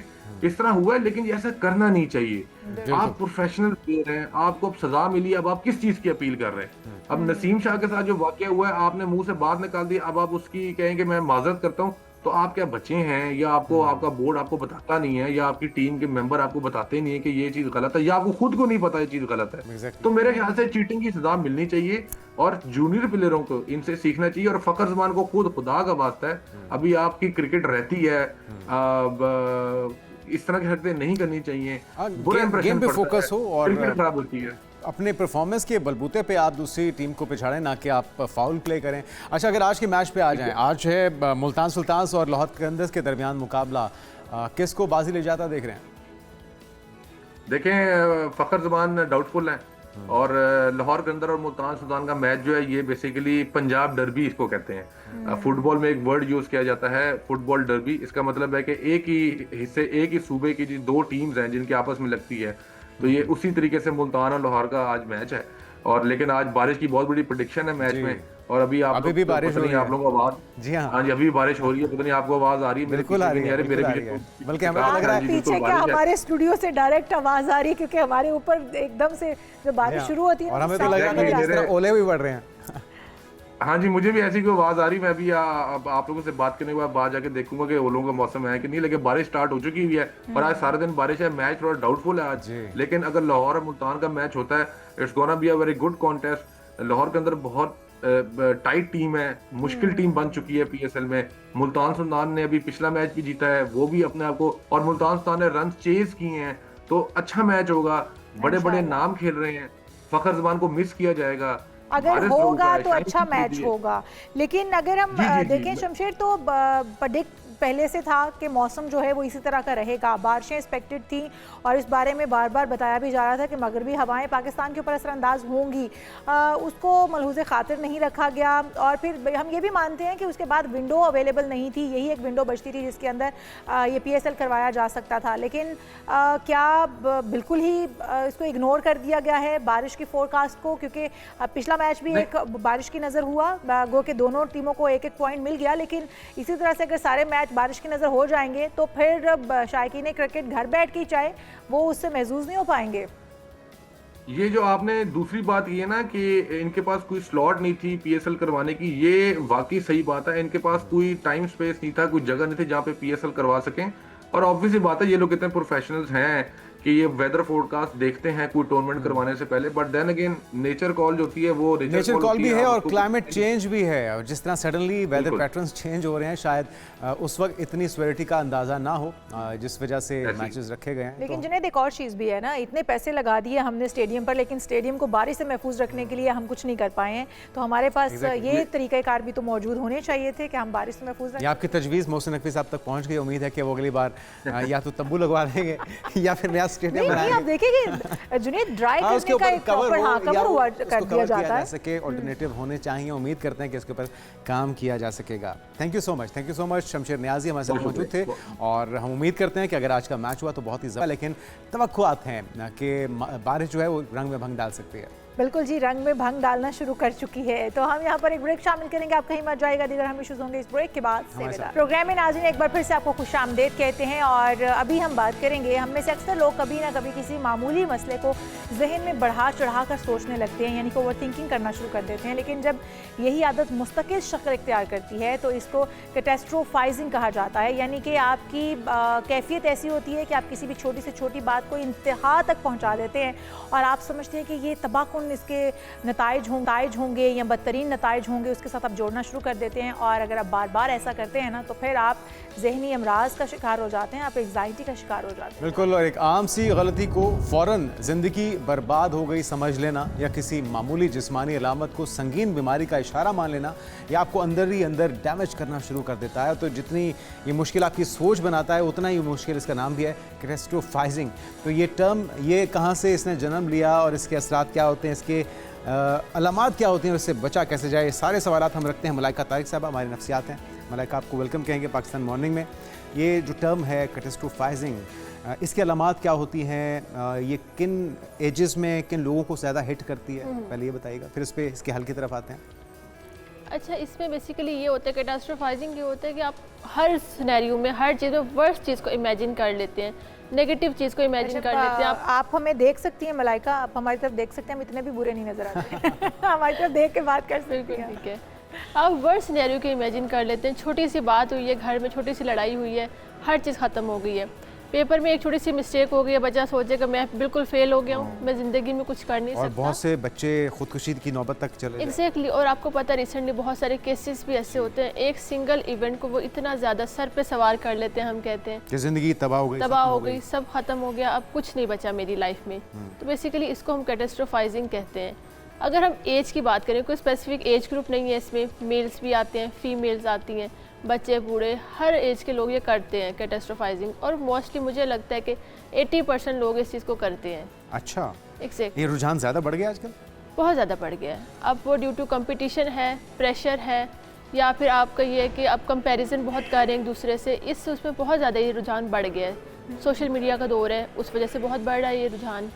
इस तरह हुआ है, लेकिन ऐसा करना नहीं चाहिए। आप प्रोफेशनल प्लेयर हैं, आपको अब सजा मिली, अब आप किस चीज की अपील कर रहे हैं? अब नसीम शाह के साथ जो वाकया हुआ है, आपने मुंह से बात निकाल दी, अब आप उसकी कहेंगे मैं माजरत करता हूँ, तो आप क्या बच्चे हैं? या आपका बोर्ड आपको बताता नहीं है, या आपकी टीम के मेंबर आपको बताते नहीं है कि ये चीज गलत है, या आपको खुद को नहीं पता ये चीज गलत है? तो मेरे ख्याल से चीटिंग की सजा मिलनी चाहिए और जूनियर प्लेयरों को इनसे सीखना चाहिए। और फखर ज़मान को खुद खुदा का वास्ता है, अभी आपकी क्रिकेट रहती है, इस तरह की हरकतें नहीं करनी चाहिए। बुरा इंप्रेशन पे फोकस हो और क्रिकेट खराब होती है। अपने परफॉर्मेंस के बलबूते पे आप दूसरी टीम को पिछाड़ें, ना कि आप फाउल प्ले करें। अच्छा, अगर आज के मैच पे आ जाएं, आज है मुल्तान सुल्तान्स और लाहौर कलंदर्स के दरमियान मुकाबला, किसको बाजी ले जाता देख रहे हैं? देखें, फखर ज़मान डाउटफुल है और लाहौर कलंदर और मुल्तान सुल्तान का मैच जो है ये बेसिकली पंजाब डर्बी इसको कहते हैं। फुटबॉल में एक वर्ड यूज किया जाता है, फुटबॉल डर्बी। इसका मतलब है कि एक ही सूबे की दो टीम्स हैं जिनकी आपस में लगती है, तो ये उसी तरीके से मुल्तान और लाहौर का आज मैच है। और लेकिन आज बारिश की बहुत बड़ी प्रेडिक्शन है मैच में, और अभी भी बारिश हो रही है। आप लोगों को आवाज, जी हाँ जी, अभी बारिश हो रही है, पता नहीं आपको आवाज आ रही है? बिल्कुल आ रही है, बल्कि हमें लग रहा है पीछे क्या हमारे स्टूडियो से डायरेक्ट आवाज आ रही है, क्योंकि हमारे ऊपर एकदम से जो बारिश शुरू होती है और हमें तो लग रहा है ओले भी बढ़ रहे हैं। हाँ जी, मुझे भी ऐसी कोई आवाज आ रही। मैं भी आप लोगों से बात करने के बाद बाहर जाके देखूंगा कि ओलों का मौसम है कि नहीं, लेकिन बारिश स्टार्ट हो चुकी हुई है और आज सारा दिन बारिश है। मैच थोड़ा डाउटफुल है आज, लेकिन अगर लाहौर और मुल्तान का मैच होता है, it's gonna be a very good contest. Lahore के अंदर बहुत टाइट टीम है, मुश्किल टीम बन चुकी है पीएसएल में। मुल्तान सुल्तान ने अभी पिछला मैच भी जीता है, वो भी अपने आप को, और मुल्तान सुल्तान ने रन चेज किए हैं, तो अच्छा मैच होगा। बड़े बड़े नाम खेल रहे हैं, फखर ज़मान को मिस किया जाएगा। अगर होगा तो अच्छा मैच होगा, लेकिन अगर हम देखें शमशेर, तो प्रेडिक्ट पहले से था कि मौसम जो है वो इसी तरह का रहेगा। बारिशें एक्सपेक्टेड थी और इस बारे में बार बार बताया भी जा रहा था कि मगरबी हवाएं पाकिस्तान के ऊपर असरअंदाज होंगी, उसको मलहूज़े खातिर नहीं रखा गया। और फिर हम ये भी मानते हैं कि उसके बाद विंडो अवेलेबल नहीं थी, यही एक विंडो बचती थी जिसके अंदर ये पीएसएल करवाया जा सकता था। लेकिन क्या बिल्कुल ही इसको इग्नोर कर दिया गया है बारिश की फोरकास्ट को? क्योंकि पिछला मैच भी एक बारिश की नज़र हुआ, गो के दोनों टीमों को एक एक पॉइंट मिल गया, लेकिन इसी तरह से अगर सारे मैच बारिश की नज़र हो जाएंगे तो फिर शायकीन क्रिकेट घर बैठ के चाहे वो उससे महसूस नहीं हो पाएंगे। ये जो आपने दूसरी बात की है ना कि इनके पास कोई स्लॉट नहीं थी पीएसएल करवाने की, ये वाकई सही बात है। इनके पास कोई टाइम स्पेस नहीं था, कोई जगह नहीं थी जहाँ पे पीएसएल करवा सकें। और ऑब्वियसली बात है, ये लोग इतने प्रोफेशनल्स हैं कि ये वेदर फोरकास्ट देखते हैं कोई टूर्नामेंट करवाने से पहले, but then again nature call जो होती है वो नेचर कॉल भी है और क्लाइमेट चेंज भी है। और जिस तरह सडनली वेदर पैटर्न्स चेंज हो रहे हैं, शायद उस वक्त इतनी स्वेरिटी का अंदाजा ना हो, जिस वजह से मैचेस रखे गए हैं। लेकिन जुनैद, एक और चीज़ भी है ना, इतने पैसे लगा दिए हमने स्टेडियम पर, लेकिन स्टेडियम को बारिश से महफूज रखने के लिए हम कुछ नहीं कर पाए हैं। तो हमारे पास ये तरीक़ाकार भी तो मौजूद होने चाहिए थे कि हम बारिश से महफूज रखें। आपकी तजवीज़ मोहसिन नकवी साहब तक पहुँच गई। उम्मीद है कि वो अगली बार या तो तंबू लगवा देंगे या फिर नया स्टेडियम बनाएंगे। देखिए जुनैद, ड्राई करने का एक प्रॉपर कवर हुआ कर दिया जाता है, सके ऑल्टरनेटिव होने चाहिए। उम्मीद करते हैं कि इसके ऊपर काम किया जा सकेगा। Thank you so much Shamsher Niazi हमारे साथ मौजूद थे, और हम उम्मीद करते हैं कि अगर आज का मैच हुआ तो बहुत ही ज़बरदस्त, लेकिन तवक्कुआत हैं कि बारिश जो है वो रंग में भंग डाल सकती है। बिल्कुल जी, रंग में भंग डालना शुरू कर चुकी है। तो हम यहाँ पर एक ब्रेक शामिल करेंगे, आप कहीं मत जाएगा, दीगर हम इश्यूज होंगे इस ब्रेक के बाद से विदा। प्रोग्राम में नाज़रीन एक बार फिर से आपको खुशामदीद कहते हैं और अभी हम बात करेंगे, हम में से अक्सर लोग कभी ना कभी किसी मामूली मसले को जहन में बढ़ा चढ़ा कर सोचने लगते हैं, यानी कि ओवर थिंकिंग करना शुरू कर देते हैं। लेकिन जब यही आदत मुस्तकिल शक्ल इख्तियार करती है तो इसको कैटास्ट्रोफाइजिंग कहा जाता है, यानी कि आपकी कैफियत ऐसी होती है कि आप किसी भी छोटी से छोटी बात को इंतहा तक पहुँचा देते हैं और आप समझते हैं कि ये तबाहकुन इसके नताइज होंगे या बदतरीन नताइज होंगे, उसके साथ आप जोड़ना शुरू कर देते हैं। और अगर आप बार बार ऐसा करते हैं ना तो फिर आप जहनी अमराज का शिकार हो जाते हैं, आप एंग्जाइटी का शिकार हो जाते हैं। बिल्कुल, और एक आम सी गलती को फ़ौरन ज़िंदगी बर्बाद हो गई समझ लेना या किसी मामूली जिस्मानी अलामत को संगीन बीमारी का इशारा मान लेना, या आपको अंदर ही अंदर डैमेज करना शुरू कर देता है। तो जितनी ये मुश्किल आपकी सोच बनाता है उतना ही मुश्किल इसका नाम भी है कैटास्ट्रोफाइजिंग। तो ये टर्म ये कहाँ से इसने जन्म लिया और इसके असरात क्या होते हैं, इसके अलामात क्या होती हैं, उससे बचा कैसे जाए, ये सारे सवाल हम रखते हैं। मलाइका तारिक साहब हमारी नफ्सियात हैं। मलाइका, आपको वेलकम कहेंगे पाकिस्तान मॉर्निंग में। ये जो टर्म है कैटास्ट्रोफाइजिंग, इसकी अलामात क्या होती हैं, ये किन एजेस में किन लोगों को ज़्यादा हिट करती है, पहले ये बताइएगा, फिर इस पे इसके हल की तरफ आते हैं। अच्छा, इसमें बेसिकली ये होता है, कैटास्ट्रोफाइजिंग ये होता है कि आप हर सिनेरियो में, हर चीज़ में वर्स्ट चीज़ को इमेजिन कर लेते हैं, नेगेटिव चीज़ को इमेजिन कर लेते हैं। आप हमें देख सकती हैं मलाइका, आप हमारी तरफ देख सकते हैं, हम इतने भी बुरे नहीं नजर आते हमारी तरफ देख के बात कर सकते हैं। ठीक है, आप वर्स्ट सिनेरियो को इमेजिन कर लेते हैं। छोटी सी बात हुई है घर में, छोटी सी लड़ाई हुई है, हर चीज़ ख़त्म हो गई है। पेपर में एक छोटी सी मिस्टेक हो गई है, बच्चा सोचेगा मैं बिल्कुल फेल हो गया हूँ, मैं ज़िंदगी में कुछ कर नहीं सकता। और बहुत से बच्चे खुदकुशी की नौबत तक चले एग्जैक्टली। और आपको पता है रिसेंटली बहुत सारे केसेस भी ऐसे होते हैं, एक सिंगल इवेंट को वो इतना ज़्यादा सर पे सवार कर लेते हैं, हम कहते हैं कि ज़िंदगी तबाह हो गई, सब ख़त्म हो गया, अब कुछ नहीं बचा मेरी लाइफ में। तो बेसिकली इसको हम कैटास्ट्रोफाइजिंग कहते हैं। अगर हम एज की बात करें, कोई स्पेसिफिक एज ग्रुप नहीं है इसमें, मेल्स भी आते हैं, फीमेल्स आती हैं, बच्चे बूढ़े, हर एज के लोग ये करते हैं कैटास्ट्रोफाइजिंग। और मोस्टली मुझे लगता है कि 80% लोग इस चीज़ को करते हैं। अच्छा, एग्जैक्टली। ये रुझान ज़्यादा बढ़ गया आजकल? बहुत ज़्यादा बढ़ गया है। अब वो ड्यू टू कंपटीशन है, प्रेशर है, या फिर आप कहिए कि अब कंपैरिजन बहुत कर रहे हैं एक दूसरे से, उसमें बहुत ज़्यादा ये रुझान बढ़ गया है। सोशल मीडिया का दौर है, उस वजह से बहुत बढ़ रहा है ये रुझान।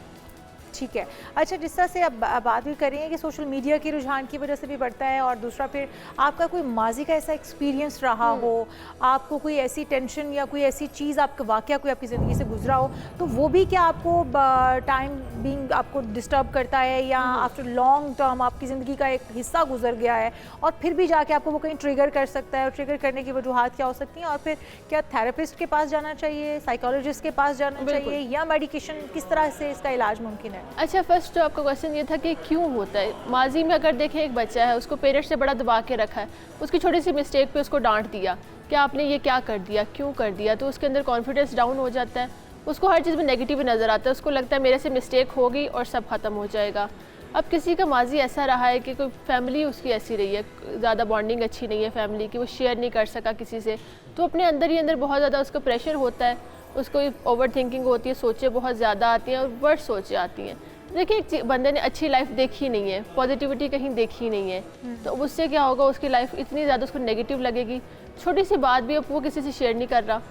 ठीक है। अच्छा, जिस तरह से अब बात भी करेंगे कि सोशल मीडिया के रुझान की वजह से भी बढ़ता है, और दूसरा फिर आपका कोई माजी का ऐसा एक्सपीरियंस रहा हो, आपको कोई ऐसी टेंशन या कोई ऐसी चीज़, आपका वाक़या कोई आपकी ज़िंदगी से गुजरा हो, तो वो भी क्या आपको टाइम बीइंग आपको डिस्टर्ब करता है, या आफ्टर लॉन्ग टर्म आपकी ज़िंदगी का एक हिस्सा गुजर गया है और फिर भी जाके आपको वो कहीं ट्रिगर कर सकता है, और ट्रिगर करने की वजूहत क्या हो सकती हैं, और फिर क्या थेरेपिस्ट के पास जाना चाहिए, साइकोलॉजिस्ट के पास जाना चाहिए, या मेडिकेशन, किस तरह से इसका इलाज मुमकिन है? अच्छा, फर्स्ट जो आपका क्वेश्चन ये था कि क्यों होता है। माजी में अगर देखें, एक बच्चा है, उसको पेरेंट्स ने बड़ा दबा के रखा है, उसकी छोटी सी मिस्टेक पे उसको डांट दिया कि आपने ये क्या कर दिया, क्यों कर दिया, तो उसके अंदर कॉन्फिडेंस डाउन हो जाता है, उसको हर चीज़ में नेगेटिव नज़र आता है, उसको लगता है मेरे से मिस्टेक होगी और सब ख़त्म हो जाएगा। अब किसी का माजी ऐसा रहा है कि कोई फैमिली उसकी ऐसी रही है, ज़्यादा बॉन्डिंग अच्छी नहीं है फैमिली की, वो शेयर नहीं कर सका किसी से, तो अपने अंदर ही अंदर बहुत ज़्यादा उसका प्रेशर होता है, उसको ओवर थिंकिंग होती है, सोचें बहुत ज़्यादा आती हैं और वर्ड सोचें आती हैं। देखिए, एक बंदे ने अच्छी लाइफ देखी नहीं है, पॉजिटिविटी कहीं देखी नहीं है, तो उससे क्या होगा, उसकी लाइफ इतनी ज़्यादा उसको नेगेटिव लगेगी। छोटी सी बात भी अब वो किसी से शेयर नहीं कर रहा,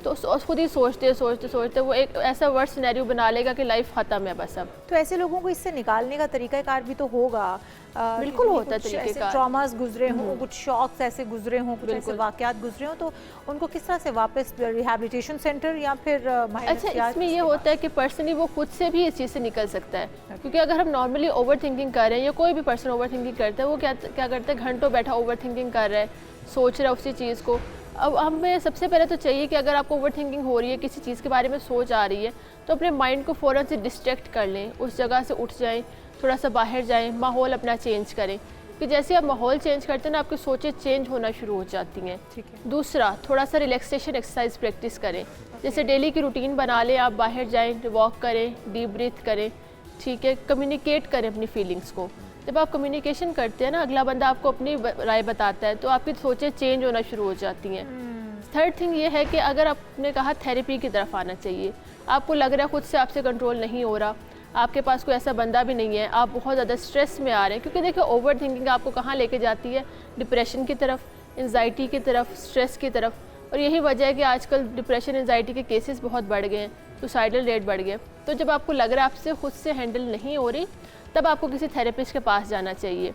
तो खुद ही सोचते वो एक ऐसा वर्स्ट सिनेरियो बना लेगा कि लाइफ ख़त्म है बस अब। तो ऐसे लोगों को इससे निकालने का तरीक़ाकार भी तो होगा। बिल्कुल होता है तरीक़ेकार। ट्रॉमास गुजरे हों, कुछ शॉक्स ऐसे गुजरे हों, कुछ ऐसे वाक़यात गुजरे हों, तो उनको किस तरह से वापस रिहैबिलिटेशन सेंटर या फिर अच्छा, इसमें ये होता है कि पर्सनली वो खुद से भी इस चीज़ से निकल सकता है, क्योंकि अगर हम नॉर्मली ओवर थिंकिंग कर रहे हैं, या कोई भी पर्सन ओवर थिंकिंग करता है, वो क्या करता है, घंटों बैठा ओवर थिंकिंग कर रहा है, सोच रहा है उसी चीज़ को। अब हमें सबसे पहले तो चाहिए कि अगर आपको ओवर थिंकिंग हो रही है, किसी चीज़ के बारे में सोच आ रही है, तो अपने माइंड को फ़ौरन से डिस्ट्रैक्ट कर लें, उस जगह से उठ जाएं, थोड़ा सा बाहर जाएं, माहौल अपना चेंज करें, कि जैसे आप माहौल चेंज करते हैं ना, आपकी सोचें चेंज होना शुरू हो जाती हैं। ठीक है। दूसरा, थोड़ा सा रिलैक्सेशन एक्सरसाइज प्रैक्टिस करें, जैसे डेली की रूटीन बना लें, आप बाहर जाएँ, वॉक करें, डीप ब्रीथ करें, ठीक है, कम्युनिकेट करें अपनी फीलिंग्स को। जब आप कम्युनिकेशन करते हैं ना, अगला बंदा आपको अपनी राय बताता है, तो आपकी सोचें चेंज होना शुरू हो जाती हैं। थर्ड थिंग ये है कि अगर आपने कहा थेरेपी की तरफ आना चाहिए, आपको लग रहा है खुद से आपसे कंट्रोल नहीं हो रहा, आपके पास कोई ऐसा बंदा भी नहीं है, आप बहुत ज़्यादा स्ट्रेस में आ रहे हैं, क्योंकि देखिए ओवर थिंकिंग आपको कहाँ लेके जाती है, डिप्रेशन की तरफ, एंजाइटी की तरफ, स्ट्रेस की तरफ। और यही वजह है कि आजकल डिप्रेशन एंजाइटी के केसेस बहुत बढ़ गए हैं, सुसाइडल रेट बढ़ गए। तो जब आपको लग रहा है आपसे खुद से हैंडल नहीं हो रही, तब आपको किसी थेरेपिस्ट के पास जाना चाहिए।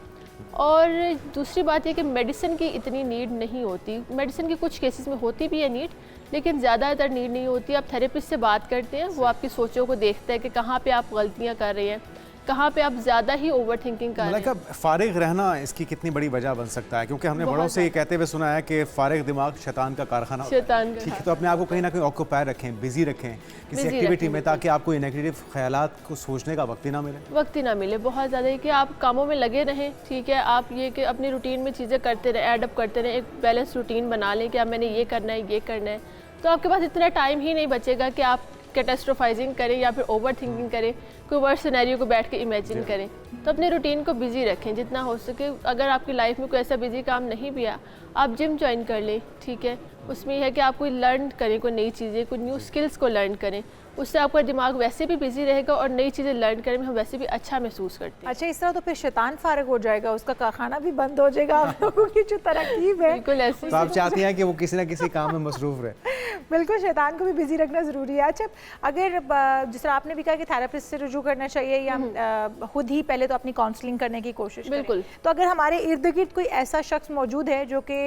और दूसरी बात ये कि मेडिसिन की इतनी नीड नहीं होती, मेडिसिन की कुछ केसेस में होती भी है नीड, लेकिन ज़्यादातर नीड नहीं होती। आप थेरेपिस्ट से बात करते हैं, वो आपकी सोचों को देखता है कि कहाँ पे आप गलतियाँ कर रहे हैं, कहाँ पे आप ज़्यादा ही ओवर थिंकिंग कर रहे हैं। फारिग रहना इसकी कितनी बड़ी वजह बन सकता है, क्योंकि हमने बड़ों से ये कहते हुए सुना है कि फारिग दिमाग शैतान का कारखाना होता है। शैतान का, ठीक है, तो अपने आप को कहीं ना कहीं ऑक्यूपाई रखें, बिजी रखें किसी एक्टिविटी में, ताकि आपको नेगेटिव ख्यालात को सोचने का वक्त ही ना मिले। वक्त ही ना मिले, बहुत ज़्यादा है कि आप कामों में लगे रहें। ठीक है, आप ये कि अपनी रूटीन में चीज़ें करते रहें, एडअप करते रहें, एक बैलेंस रूटीन बना लें कि अब मैंने ये करना है, ये करना है, तो आपके पास इतना टाइम ही नहीं बचेगा कि आप कैटास्ट्रोफाइजिंग करें या फिर ओवर थिंकिंग करें, कोई वर्स्ट सिनेरियो को बैठ के इमेजिन करें। तो अपने रूटीन को बिजी रखें जितना हो सके। अगर आपकी लाइफ में कोई ऐसा बिजी काम नहीं भी है, आप जिम ज्वाइन कर लें। ठीक है, उसमें यह है कि आप कोई लर्न करें, कोई नई चीज़ें, कोई न्यू स्किल्स को लर्न करें, उससे आपका दिमाग वैसे भी बिजी रहेगा और नई चीज़ें लर्न करने में हम वैसे भी अच्छा महसूस करते हैं। अच्छा, इस तरह तो फिर शैतान फारिग हो जाएगा, उसका कारखाना भी बंद हो जाएगा। आप लोगों की जो तरकीब है बिल्कुल ऐसे। तो आप चाहती हैं कि वो किसी ना किसी काम में मसरूफ रहे। बिल्कुल, शैतान को भी बिजी रखना ज़रूरी है। अच्छा, अगर जिस तरह आपने भी कहा कि थेरेपिस्ट से रुजू करना चाहिए या खुद ही पहले तो अपनी काउंसलिंग करने की कोशिश बिल्कुल। तो अगर हमारे इर्द गिर्द कोई ऐसा शख्स मौजूद है जो कि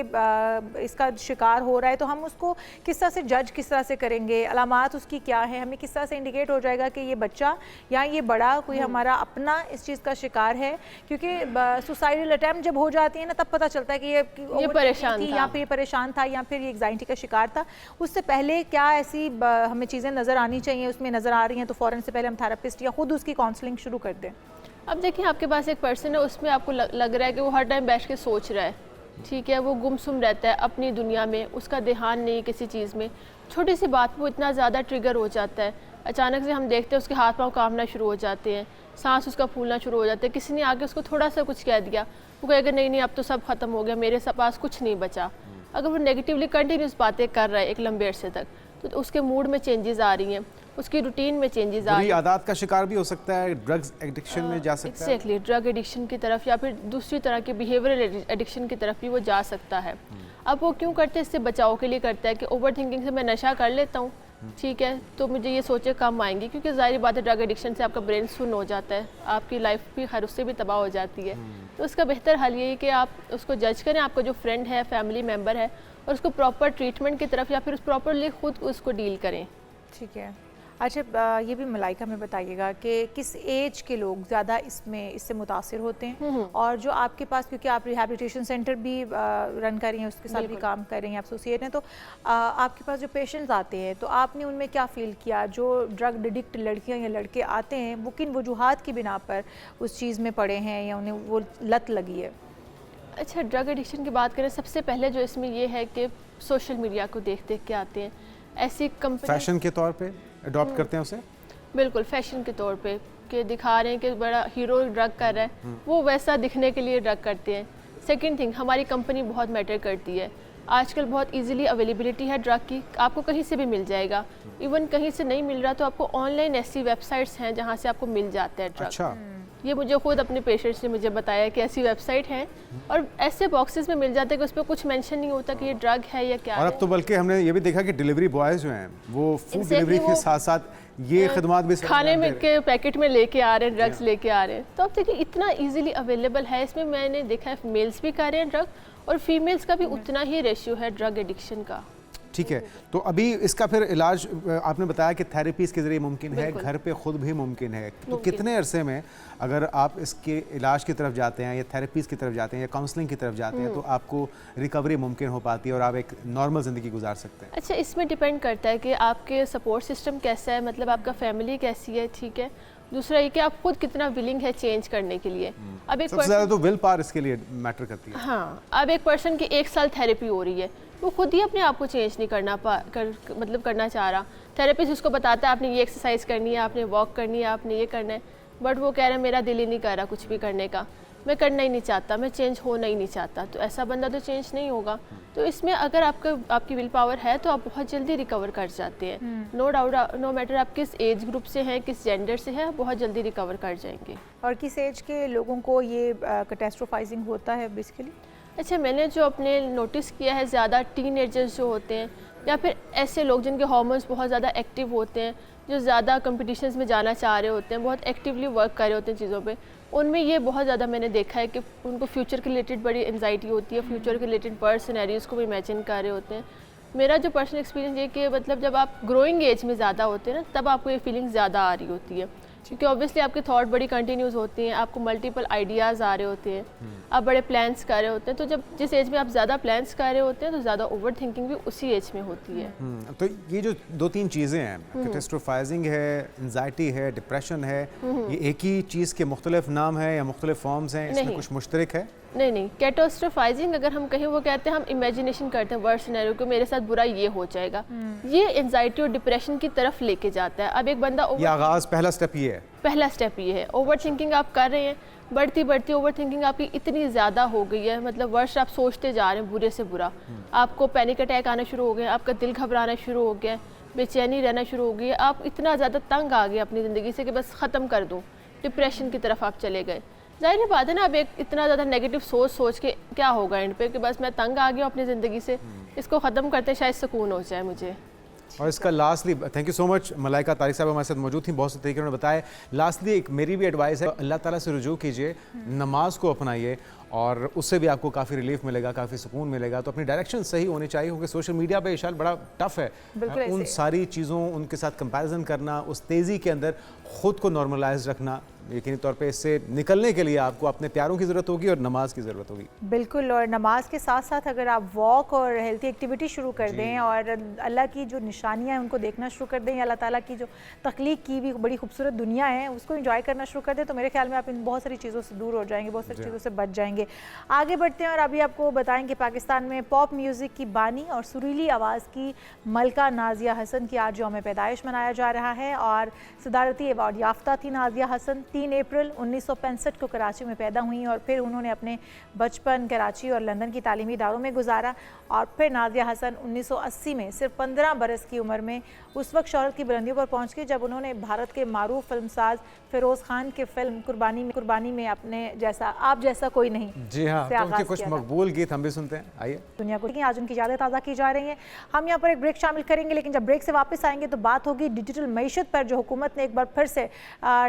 इसका शिकार हो रहा है, तो हम उसको किस तरह से जज किस तरह से करेंगे, अलामात उसकी क्या है, हमें किस तरह से इंडिकेट हो जाएगा कि ये बच्चा या ये बड़ा कोई हमारा अपना इस चीज़ का शिकार है? क्योंकि सुसाइडल अटैम्प्ट जब हो जाती है ना, तब पता चलता है कि ये परेशान था, या फिर ये परेशान था, या फिर ये एंग्जाइटी का शिकार था। उससे पहले क्या ऐसी हमें चीज़ें नज़र आनी चाहिए, उसमें नज़र आ रही हैं तो फ़ौरन से पहले हम थेरेपिस्ट या खुद उसकी काउंसलिंग शुरू कर दें? अब देखिए, आपके पास एक पर्सन है, उसमें आपको लग रहा है कि वो हर टाइम बैठ के सोच रहा है। ठीक है, वो गुमसुम रहता है अपनी दुनिया में, उसका ध्यान नहीं किसी चीज़ में, छोटी सी बात वो इतना ज़्यादा ट्रिगर हो जाता है। अचानक से हम देखते हैं उसके हाथ पाँव कांपना शुरू हो जाते हैं, सांस उसका फूलना शुरू हो जाता है। किसी ने आके उसको थोड़ा सा कुछ कह दिया, वो कहेगा नहीं नहीं अब तो सब खत्म हो गया, मेरे पास कुछ नहीं बचा। अगर वो नेगेटिवली कंटिन्यूस बातें कर रहा है एक लंबे अरसे तक, तो उसके मूड में चेंजेस आ रही हैं, उसकी रूटीन में चेंजेस आ रही हैं। आदत का शिकार भी हो सकता है, ड्रग्स एडिक्शन में जा सकता है। एक्जैक्टली, ड्रग एडिक्शन की तरफ या फिर दूसरी तरह के बिहेवियरल एडिक्शन की तरफ भी वो जा सकता है। अब वो क्यों करते हैं? इससे बचाव के लिए करता है कि ओवर थिंकिंग से मैं नशा कर लेता हूँ, ठीक है, तो मुझे ये सोचे कम आएंगी, क्योंकि ज़ाहिर बात है ड्रग एडिक्शन से आपका ब्रेन सुन्न हो जाता है, आपकी लाइफ भी हर उससे भी तबाह हो जाती है। तो उसका बेहतर हल ये है कि आप उसको जज करें, आपका जो फ्रेंड है, फैमिली मेम्बर है, और उसको प्रॉपर ट्रीटमेंट की तरफ या फिर उस प्रॉपरली खुद उसको डील करें। ठीक है। अच्छा, ये भी मलाइका में बताइएगा कि किस एज के लोग ज़्यादा इससे मुतासिर होते हैं, और जो आपके पास, क्योंकि आप रिहैबिलिटेशन सेंटर भी रन कर रही हैं, उसके साथ भी काम कर रही हैं, एसोसिएट हैं, तो आपके पास जो पेशेंट्स आते हैं तो आपने उनमें क्या फ़ील किया? जो ड्रग एडिक्ट लड़कियां या लड़के आते हैं, वो किन वजूहात की बिना पर उस चीज़ में पड़े हैं या उन्हें वो लत लगी है? अच्छा, ड्रग एडिक्शन की बात करें, सबसे पहले जो इसमें ये है कि सोशल मीडिया को देख देख के आते हैं। ऐसी कंपनी फैशन के तौर पे अडॉप्ट करते हैं उसे, बिल्कुल फैशन के तौर पे, कि दिखा रहे हैं कि बड़ा हीरो ड्रग कर रहा है, वो वैसा दिखने के लिए ड्रग करते हैं। सेकंड थिंग, हमारी कंपनी बहुत मैटर करती है। आजकल बहुत इजीली अवेलेबिलिटी है ड्रग की, आपको कहीं से भी मिल जाएगा। इवन कहीं से नहीं मिल रहा तो आपको ऑनलाइन ऐसी वेबसाइट्स हैं जहाँ से आपको मिल जाता है ड्रग। अच्छा, ये मुझे खुद अपने पेशेंट्स ने मुझे बताया कि ऐसी वेबसाइट है, और ऐसे बॉक्सेस में मिल जाते हैं कि उस पर कुछ मेंशन नहीं होता कि ये ड्रग है या क्या और है। अब तो बल्कि हमने ये भी देखा कि डिलीवरी बॉयज़ जो हैं वो फूड डिलीवरी के साथ साथ ये खिदमात भी खाने में के पैकेट में लेके आ रहे हैं, ड्रग्स लेके आ रहे हैं। तो अब देखिए इतना इजीली अवेलेबल है, इसमें मैंने देखा है मेल्स भी कर रहे हैं ड्रग, और फीमेल्स का भी उतना ही रेशियो है ड्रग एडिक्शन का। ठीक है, तो अभी इसका फिर इलाज आपने बताया कि थेरेपीज़ के ज़रिए मुमकिन है, घर पे खुद भी मुमकिन है। तो कितने अरसे में अगर आप इसके इलाज की तरफ जाते हैं या थेरेपीज़ की तरफ जाते हैं या काउंसलिंग की तरफ जाते हैं, तो आपको रिकवरी मुमकिन हो पाती है और आप एक नॉर्मल ज़िंदगी गुजार सकते हैं? अच्छा, इसमें डिपेंड करता है कि आपके सपोर्ट सिस्टम कैसा है, मतलब आपका फैमिली कैसी है, ठीक है। दूसरा ये कि आप खुद कितना विलिंग है चेंज करने के लिए। अब एक सबसे ज़्यादा तो विल पावर इसके लिए मैटर करती है। हाँ, अब एक पर्सन की 1 साल थेरेपी हो रही है, वो खुद ही अपने आप को चेंज नहीं करना चाह रहा। थेरेपिस्ट उसको बताता है आपने ये एक्सरसाइज करनी है, आपने वॉक करनी है, आपने ये करना है, बट वो कह रहा है मेरा दिल ही नहीं कर रहा कुछ भी करने का, मैं करना ही नहीं चाहता, मैं चेंज होना ही नहीं चाहता। तो ऐसा बंदा तो चेंज नहीं होगा। तो इसमें अगर आपकी विल पावर है तो आप बहुत जल्दी रिकवर कर जाते हैं। नो डाउट, नो मैटर आप किस एज ग्रुप से हैं, किस जेंडर से हैं, बहुत जल्दी रिकवर कर जाएंगे। और किस एज के लोगों को ये कैटास्ट्रोफाइजिंग होता है बेसिकली? अच्छा, मैंने जो अपने नोटिस किया है, ज़्यादा टीनेजर्स जो होते हैं या फिर ऐसे लोग जिनके हार्मोन्स बहुत ज़्यादा एक्टिव होते हैं, जो ज़्यादा कंपटीशंस में जाना चाह रहे होते हैं, बहुत एक्टिवली वर्क कर रहे होते हैं चीज़ों पे, उनमें ये बहुत ज़्यादा मैंने देखा है कि उनको फ्यूचर के रिलेटेड बड़ी एंजाइटी होती है, फ्यूचर के रिलेटेड बर्ड सिनेरियोज़ को भी इमेजिन कर रहे होते हैं। मेरा जो पर्सनल एक्सपीरियंस ये कि मतलब जब आप ग्रोइंग एज में ज़्यादा होते हैं ना, तब आपको ये फीलिंग ज़्यादा आ रही होती है, क्योंकि ऑब्वियसली आपके थॉट बड़ी कंटिन्यूस होती हैं, आपको मल्टीपल आइडियाज़ आ रहे होते हैं, आप बड़े प्लान्स कर रहे होते हैं। तो जब जिस एज में आप ज़्यादा प्लान्स कर रहे होते हैं तो ज़्यादा ओवर थिंकिंग भी उसी एज में होती है। तो ये जो 2-3 चीज़ें हैं, कैटास्ट्रोफाइजिंग है, एंजाइटी है, डिप्रेशन है, ये एक ही चीज़ के मुख्तलिफ नाम है या मुख्तलिफ फॉर्म्स हैं, इसमें नहीं। कुछ मुश्तरक है? नहीं, कैटास्ट्रोफाइजिंग अगर हम कहें, वो कहते हैं हम इमेजिनेशन करते हैं वर्स्ट सिनेरियो को, मेरे साथ बुरा ये हो जाएगा। ये एंजाइटी और डिप्रेशन की तरफ लेके जाता है। अब एक बंदा ये आगाज़, पहला स्टेप ये है। पहला स्टेप ये है, ओवर थिंकिंग आप कर रहे हैं, बढ़ती बढ़ती ओवर थिंकिंग आपकी इतनी ज़्यादा हो गई है, मतलब वर्ष आप सोचते जा रहे हैं बुरे से बुरा, आपको पैनिक अटैक आना शुरू हो गया, आपका दिल घबराना शुरू हो गया, बेचैनी रहना शुरू हो गई है, आप इतना ज़्यादा तंग आ गए अपनी ज़िंदगी से कि बस ख़त्म कर दूँ, डिप्रेशन की तरफ आप चले गए। जाहिर बात है ना, अब एक इतना ज़्यादा नेगेटिव सोच के क्या होगा एंड पे, कि बस मैं तंग आ गया अपनी ज़िंदगी से, इसको ख़त्म करते शायद सुकून हो जाए मुझे। और इसका lastly, thank you so much Malaika Tariq साहब हमारे साथ मौजूद थी, बहुत से तरीके उन्होंने बताया। लास्टली एक मेरी भी एडवाइस है, अल्लाह ताला से रुजू कीजिए, नमाज को अपनाइए और उससे भी आपको काफ़ी रिलीफ मिलेगा, काफ़ी सुकून मिलेगा। तो अपनी डायरेक्शन सही होनी चाहिए, क्योंकि सोशल मीडिया पे इशाल बड़ा टफ है उन सारी चीज़ों, उनके साथ कंपैरिजन करना, उस तेज़ी के अंदर ख़ुद को नॉर्मलाइज रखना। यकीनी तौर पे इससे निकलने के लिए आपको अपने प्यारों की ज़रूरत होगी और नमाज की ज़रूरत होगी। बिल्कुल, और नमाज के साथ साथ अगर आप वॉक और हेल्थी एक्टिविटी शुरू कर दें और अल्लाह की जो निशानियां हैं उनको देखना शुरू कर दें, अल्लाह ताला की जो तख्लीक की भी बड़ी खूबसूरत दुनिया है उसको एंजॉय करना शुरू कर दें, तो मेरे ख्याल में आप इन बहुत सारी चीज़ों से दूर हो जाएंगे, बहुत सारी चीज़ों से बच जाएंगे। आगे बढ़ते हैं और अभी आपको बताएंगे पाकिस्तान में पॉप म्यूज़िक की बानी और सुरीली आवाज़ की मलका नाजिया हसन की आज यौम पैदाइश मनाया जा रहा है। और सदारती अवार्ड याफ्ता थी नाजिया हसन। 3 अप्रैल 1965 को कराची में पैदा हुई और फिर उन्होंने अपने बचपन कराची और लंदन की तालीमी इदारों में गुजारा। और फिर नाजिया हसन 1980 में सिर्फ 15 बरस की उम्र में उस वक्त शोहरत की बुलंदियों पर पहुंच गई जब उन्होंने भारत के मारूफ फिल्मसाज फिरोज़ खान के फिल्म कुर्बानी में अपने जैसा आप जैसा कोई नहीं, जी हाँ, तो उनके कुछ मकबूल गीत हम भी सुनते हैं। आइए दुनिया को आज उनकी यादें ताज़ा की जा रही हैं। हम यहाँ पर एक ब्रेक शामिल करेंगे, लेकिन जब ब्रेक से वापस आएंगे तो बात होगी डिजिटल मईशत पर, जो हुकूमत ने एक बार फिर से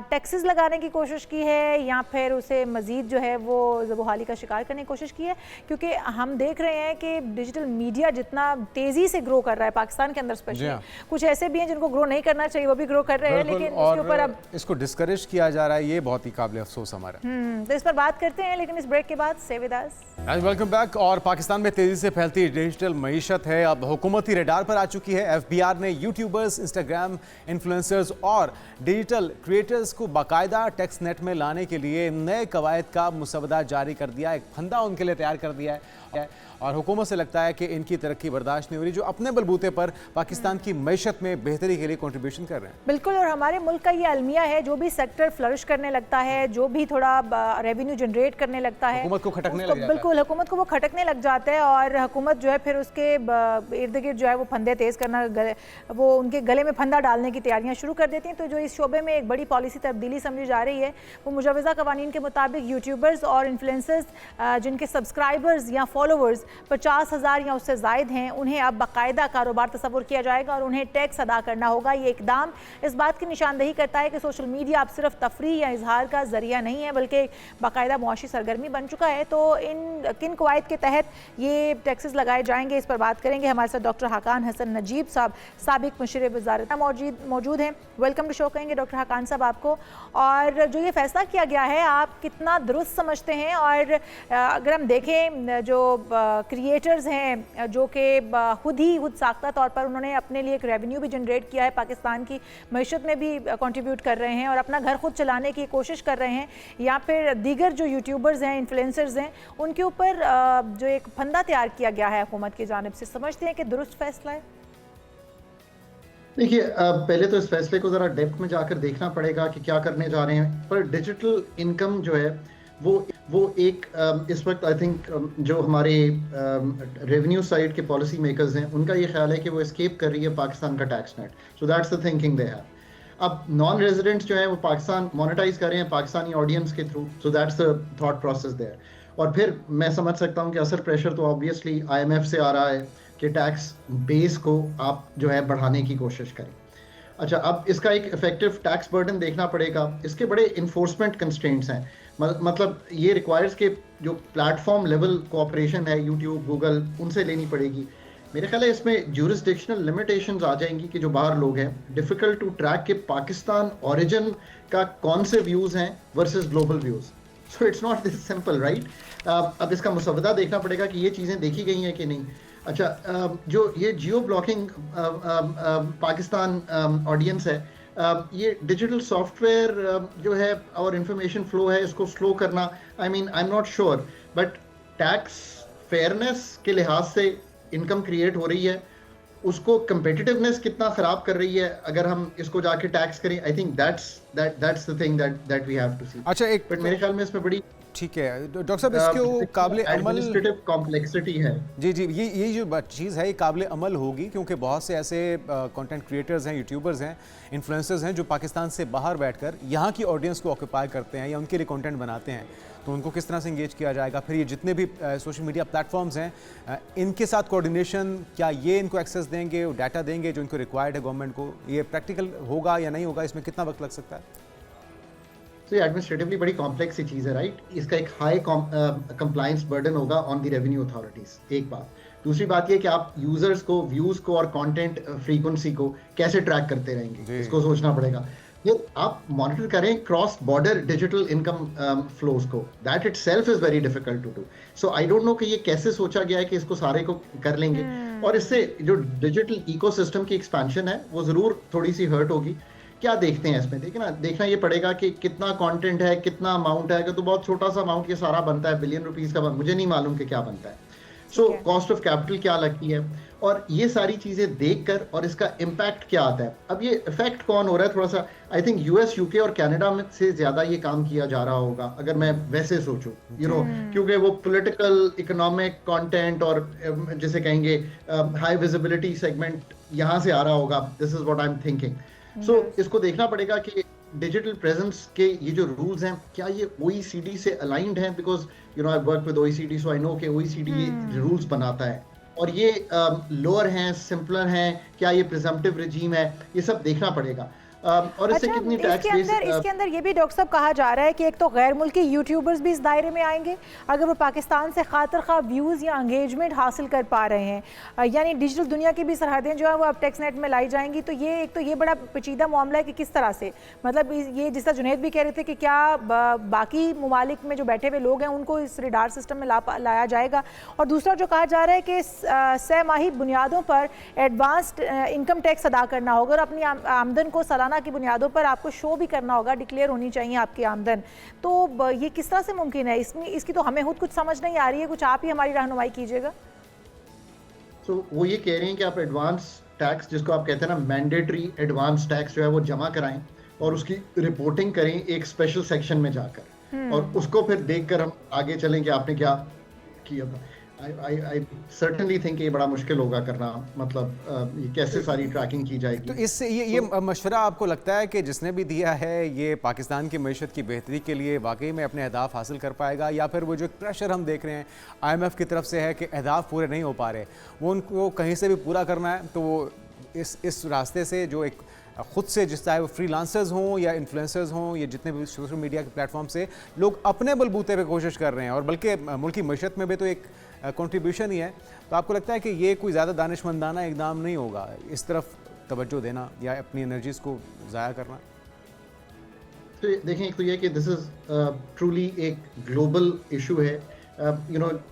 टैक्सेस लगाने की कोशिश की है या फिर उसे मज़ीद जो है वो ज़बूहाली का शिकार करने की कोशिश की है। क्योंकि हम देख रहे हैं कि डिजिटल मीडिया जितना तेज़ी से ग्रो कर रहा है पाकिस्तान के अंदर स्पेशली, कुछ ऐसे भी हैं जिनको ग्रो नहीं करना चाहिए, वो भी ग्रो कर रहे हैं, लेकिन उसके ऊपर अब इसको डिस्करेज किया जा रहा है। ये बहुत ही काबिल अफसोस हमारा। तो इस पर बात करते हैं, लेकिन इस ब्रेक के बाद stay with us. Welcome back. और पाकिस्तान में तेजी से फैलती डिजिटल मईशत है, अब हुकूमती रडार पर आ चुकी है। एफबीआर ने यूट्यूबर्स, इंस्टाग्राम इन्फ्लुएंसर्स और डिजिटल क्रिएटर्स को बाकायदा टैक्स नेट में लाने के लिए नए कवायद का मुसवदा जारी कर दिया, एक फंदा उनके लिए तैयार कर दिया है। और हुकूमत से लगता है कि इनकी तरक्की बर्दाश्त नहीं हो रही, जो अपने बलबूते पर पाकिस्तान की मईशत में बेहतरी के लिए कंट्रीब्यूशन कर रहे हैं। बिल्कुल, और हमारे मुल्क का ये अलमिया है, जो भी सेक्टर फ्लरिश करने लगता है, जो भी थोड़ा रेवेन्यू जनरेट करने लगता है, हुकूमत को खटकने लग जाता है। बिल्कुल, हुकूमत को वो खटकने लग जाता है और हुकूमत जो है फिर उसके इर्द गिर्द जो है वो फंदे तेज़ करना, वो उनके गले में फंदा डालने की तैयारियां शुरू कर देती हैं। तो जो इस शोबे में एक बड़ी पॉलिसी तब्दीली समझी जा रही है, वो मुजवज़ा कवानीन के मुताबिक यूट्यूबर्स और इन्फ्लुएंसर्स जिनके सब्सक्राइबर्स या फॉलोवर्स 50,000 या उससे ज़ायद हैं, उन्हें अब बाकायदा कारोबार तस्वुर किया जाएगा और उन्हें टैक्स अदा करना होगा। ये इकदाम इस बात की निशानदही करता है कि सोशल मीडिया अब सिर्फ तफरीह या इजहार का जरिया नहीं है, बल्कि बाकायदा मुआशी सरगर्मी बन चुका है। तो इन किन कवायद के तहत ये टैक्सेस लगाए जाएंगे, इस पर बात करेंगे। हमारे साथ डॉक्टर हाकान हसन नजीब साहब, साबिक मुशीर वज़ारत मौजूद हैं। वेलकम टू शो कहेंगे डॉक्टर हाकान साहब आपको। और जो ये फैसला किया गया है, आप कितना दुरुस्त समझते हैं? और अगर हम देखें जो क्रिएटर्स हैं जो कि खुद साख्ता तौर पर उन्होंने अपने लिए एक रेवेन्यू भी जनरेट किया है, पाकिस्तान की मईशत में भी कंट्रीब्यूट कर रहे हैं और अपना घर खुद चलाने की कोशिश कर रहे हैं, या फिर दीगर जो यूट्यूबर्स हैं, इन्फ्लुएंसर्स हैं, उनके ऊपर जो एक फंदा तैयार किया गया है हुकूमत की जानिब से, समझते हैं कि दुरुस्त फैसला है? देखिए, पहले तो इस फैसले को ज़रा डेप्थ में जाकर देखना पड़ेगा कि क्या करने जा रहे हैं। पर डिजिटल इनकम जो है वो एक इस वक्त आई थिंक जो हमारे रेवेन्यू साइड के पॉलिसी मेकर्स हैं, उनका ये ख्याल है कि वो एस्केप कर रही है पाकिस्तान का tax net. So that's the thinking they have. अब नॉन रेजिडेंट्स जो है वो पाकिस्तान मोनेटाइज कर रहे हैं पाकिस्तानी ऑडियंस के through. So that's the thought process there. और फिर मैं समझ सकता हूँ कि असर प्रेशर तो ऑब्वियसली IMF से आ रहा है कि टैक्स बेस को आप जो है बढ़ाने की कोशिश करें। अच्छा, अब इसका एक इफेक्टिव टैक्स बर्डन देखना पड़ेगा। इसके बड़े इन्फोर्समेंट कंस्ट्रेंट्स हैं। मतलब ये रिक्वायर्स के जो प्लेटफॉर्म लेवल कोऑपरेशन है यूट्यूब गूगल उनसे लेनी पड़ेगी। मेरे ख्याल है इसमें ज्यूरिसडिक्शनल लिमिटेशंस आ जाएंगी कि जो बाहर लोग हैं डिफिकल्ट टू ट्रैक के पाकिस्तान ओरिजिन का कौन से व्यूज़ हैं versus global views. So it's not this simple right. अब इसका मुसवदा देखना पड़ेगा कि ये चीज़ें देखी गई हैं कि नहीं। अच्छा, जो ये जियो ब्लॉकिंग पाकिस्तान ऑडियंस है, ये डिजिटल सॉफ्टवेयर जो है और इंफॉर्मेशन फ्लो है इसको स्लो करना, I am not sure, but tax fairness के लिहाज से इनकम क्रिएट हो रही है, उसको कंपेटिटिवनेस कितना खराब कर रही है अगर हम इसको जाके टैक्स करें। I think that's the thing that we have to see. अच्छा, एक बट मेरे ख्याल में इसमें बड़ी ठीक है डॉक्टर साहब, इसके काबिल अमल एडमिनिस्ट्रेटिव कॉम्प्लेक्सिटी है। जी जी, ये जो चीज़ है ये काबिल अमल होगी, क्योंकि बहुत से ऐसे कंटेंट क्रिएटर्स हैं, यूट्यूबर्स हैं, इन्फ्लुएंसर्स हैं जो पाकिस्तान से बाहर बैठकर यहाँ की ऑडियंस को ऑक्यूपाई करते हैं या उनके लिए कंटेंट बनाते हैं। तो उनको किस तरह से इंगेज किया जाएगा? फिर ये जितने भी सोशल मीडिया प्लेटफॉर्म्स हैं इनके साथ कोऑर्डिनेशन, क्या ये इनको एक्सेस देंगे, डाटा देंगे जो इनको रिक्वायर्ड है गवर्नमेंट को? ये प्रैक्टिकल होगा या नहीं होगा? इसमें कितना वक्त लग सकता है? तो ये एडमिनिस्ट्रेटिवली बड़ी कॉम्प्लेक्स सी चीज़ है राइट। इसका एक हाई कंप्लायंस बर्डन होगा ऑन द रेवेन्यू अथॉरिटीज, एक बात। दूसरी बात ये कि आप यूजर्स को, व्यूज को और कंटेंट फ्रीक्वेंसी को कैसे ट्रैक करते रहेंगे, इसको सोचना पड़ेगा। ये आप मॉनिटर करें cross border digital income flows को, that itself is very difficult to do. So I don't know कि ये कैसे सोचा गया है कि इसको सारे को कर लेंगे। और इससे जो डिजिटल इकोसिस्टम की एक्सपेंशन है वो जरूर थोड़ी सी हर्ट होगी। क्या देखते हैं इसमें, देखना ये पड़ेगा कि कितना कंटेंट है, कितना अमाउंट है। तो बहुत छोटा सा अमाउंट ये सारा बनता है, बिलियन रुपीस का, मुझे नहीं मालूम कि क्या बनता है। सो कॉस्ट ऑफ कैपिटल क्या लगती है, और ये सारी चीजें देखकर और इसका इम्पैक्ट क्या आता है। अब ये इफेक्ट कौन हो रहा है, थोड़ा सा आई थिंक यूएस, यूके और कनाडा में से ज्यादा ये काम किया जा रहा होगा अगर मैं वैसे सोचूं, क्योंकि वो पॉलिटिकल, इकोनॉमिक कंटेंट और जिसे कहेंगे हाई विजिबिलिटी सेगमेंट यहाँ से आ रहा होगा। This is what I am thinking. So इसको देखना पड़ेगा कि डिजिटल प्रेजेंस के ये जो रूल्स हैं क्या ये OECD से अलाइंड हैं, because I work with OECD, so I know कि OECD ये रूल्स बनाता है, और ये लोअर हैं, सिंपलर हैं, क्या ये प्रिजम्पटिव रिजीम है, ये सब देखना पड़ेगा। और इससे कितनी टैक्स इसके अंदर ये भी डॉक्टर साहब कहा जा रहा है कि एक तो गैर मुल्की यूट्यूबर्स भी इस दायरे में आएंगे अगर वो पाकिस्तान से खातिर खा व्यूज़ या एंगेजमेंट हासिल कर पा रहे हैं, यानी डिजिटल दुनिया की भी सरहदें जो है वो अब टेक्सनेट में लाई जाएंगी। तो ये एक तो ये बड़ा पेचीदा मामला है कि किस तरह से, मतलब ये जिस तरह जुनैद भी कह रहे थे कि क्या बाकी ममालिक में जो बैठे हुए लोग हैं उनको इस रेडार सिस्टम में लाया जाएगा। और दूसरा जो कहा जा रहा है कि सह माही बुनियादों पर एडवांस्ड इनकम टैक्स अदा करना होगा और अपनी आमदन को सालाना की बुनियादों पर आपको शो भी करना होगा, डिक्लेयर होनी चाहिए आपकी आमदन। तो ये किस तरह से मुमकिन है? इसकी तो हमें खुद कुछ समझ नहीं आ रही है, कुछ आप ही हमारी रहनुमाई कीजिएगा। तो वो ये कह रहे हैं कि आप एडवांस टैक्स, जिसको आप कहते हैं ना मैंडेटरी एडवांस टैक्स, जो है वो जमा कराएं और उसकी रिपोर्टिंग करें एक स्पेशल सेक्शन में जाकर, और उसको फिर देखकर हम आगे चलें कि आपने क्या किया। I certainly think ये बड़ा मुश्किल होगा करना, मतलब ये कैसे सारी ट्रैकिंग की जाएगी। तो इससे ये मशवरा आपको लगता है कि जिसने भी दिया है ये पाकिस्तान की मईशत की बेहतरी के लिए वाकई में अपने अहदाफ हासिल कर पाएगा, या फिर वो जो प्रेशर हम देख रहे हैं IMF की तरफ से है कि अहदाफ पूरे नहीं हो पा रहे, वो उनको कहीं से भी पूरा करना है, तो वो इस रास्ते से जो एक खुद से, जिस चाहे वो फ्रीलांसर्स हों या इन्फ्लुएंसर्स हों या जितने भी सोशल मीडिया के प्लेटफॉर्म से लोग अपने बलबूते पे कोशिश कर रहे हैं, और बल्कि मुल्की मईशत में भी तो एक कंट्रीब्यूशन ही है। तो आपको लगता है कि ये कोई ज़्यादा दानिशमंदाना इकदाम नहीं होगा इस तरफ तवज्जो देना या अपनी एनर्जीज़ को ज़ाया करना? तो देखें, एक तो ये कि दिस इज़ ट्रूली एक ग्लोबल इशू है।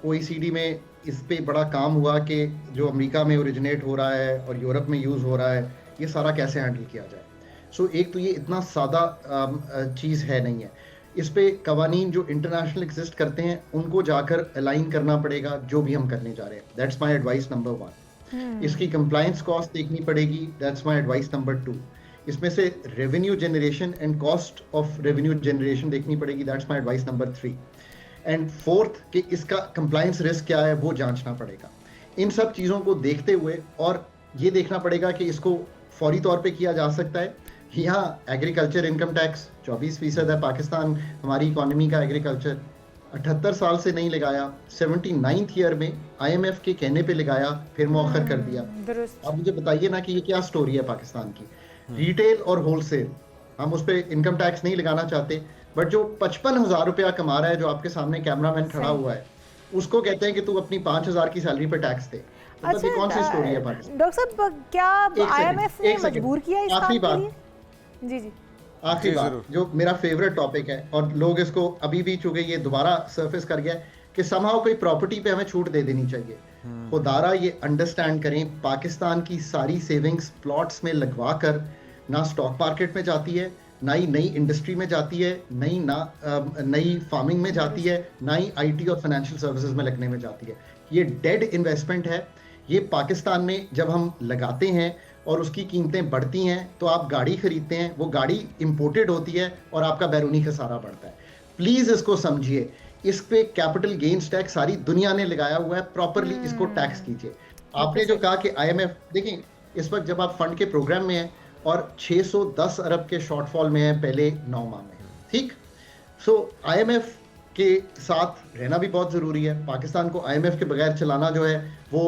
OECD में इस पे बड़ा काम हुआ कि जो अमेरिका में ओरिजिनेट हो रहा है और यूरोप में यूज़ हो रहा है, ये सारा कैसे हैंडल किया जाए। सो एक तो ये इतना सादा चीज़ है नहीं है, इस पे कवानीन जो इंटरनेशनल एग्जिस्ट करते हैं उनको जाकर अलाइन करना पड़ेगा जो भी हम करने जा रहे हैं। That's my advice number 1। इसकी कंप्लायंस कॉस्ट देखनी पड़ेगी, दैट्स माय एडवाइस नंबर 2। इसमें से revenue generation and cost of revenue generation देखनी पड़ेगी, that's my advice number 3। And fourth कि इसका कंप्लायंस रिस्क क्या है वो जांचना पड़ेगा। इन सब चीज़ों को देखते हुए और ये देखना पड़ेगा कि इसको फौरी तौर पे किया जा सकता है। यहाँ एग्रीकल्चर इनकम टैक्स 24% है, पाकिस्तान हमारी इकोनॉमी का एग्रीकल्चर 78 साल से नहीं लगाया, 79th ईयर में IMF के कहने पे लगाया, फिर मौखर कर दिया। अब मुझे बताइए ना कि ये क्या स्टोरी है पाकिस्तान की। रिटेल और होलसेल हम उस पर इनकम टैक्स नहीं लगाना चाहते, बट जो 55,000 रुपया कमा रहा है, जो आपके सामने कैमरामैन खड़ा हुआ है, उसको कहते हैं कि तू अपनी 5,000 की सैलरी पे टैक्स दे। मतलब ये कौन सी स्टोरी है पाकिस्तान? डॉक्टर साहब, क्या IMF ने मजबूर किया इस काम के लिए? जी जी, आखिरी बात जो मेरा फेवरेट टॉपिक है और लोग इसको अभी भी, चूंकि ये दोबारा सरफेस कर गया है कि समहाउ कोई प्रॉपर्टी पे हमें छूट दे देनी चाहिए। खुदारा ये अंडरस्टैंड करें, पाकिस्तान की सारी सेविंग्स प्लॉट्स में लगवा कर ना स्टॉक मार्केट में जाती है, ना ही नई इंडस्ट्री में जाती है, नई फार्मिंग में जाती है, ना ही IT और फाइनेंशियल सर्विसेज में लगने में जाती है। ये डेड इन्वेस्टमेंट है। ये पाकिस्तान में जब हम लगाते हैं और उसकी कीमतें बढ़ती हैं तो आप गाड़ी खरीदते हैं, वो गाड़ी इंपोर्टेड होती है और आपका बैरूनी खसारा बढ़ता है। प्लीज इसको समझिए। इस पे कैपिटल गेन्स टैक्स सारी दुनिया ने लगाया हुआ है, प्रॉपरली इसको टैक्स कीजिए। आपने जो कहा कि IMF, देखिए इस वक्त जब आप फंड के प्रोग्राम में हैं और 610 अरब के शॉर्टफॉल में है पहले 9 माह में, ठीक, सो IMF के साथ रहना भी बहुत जरूरी है। पाकिस्तान को IMF के बगैर चलाना जो है वो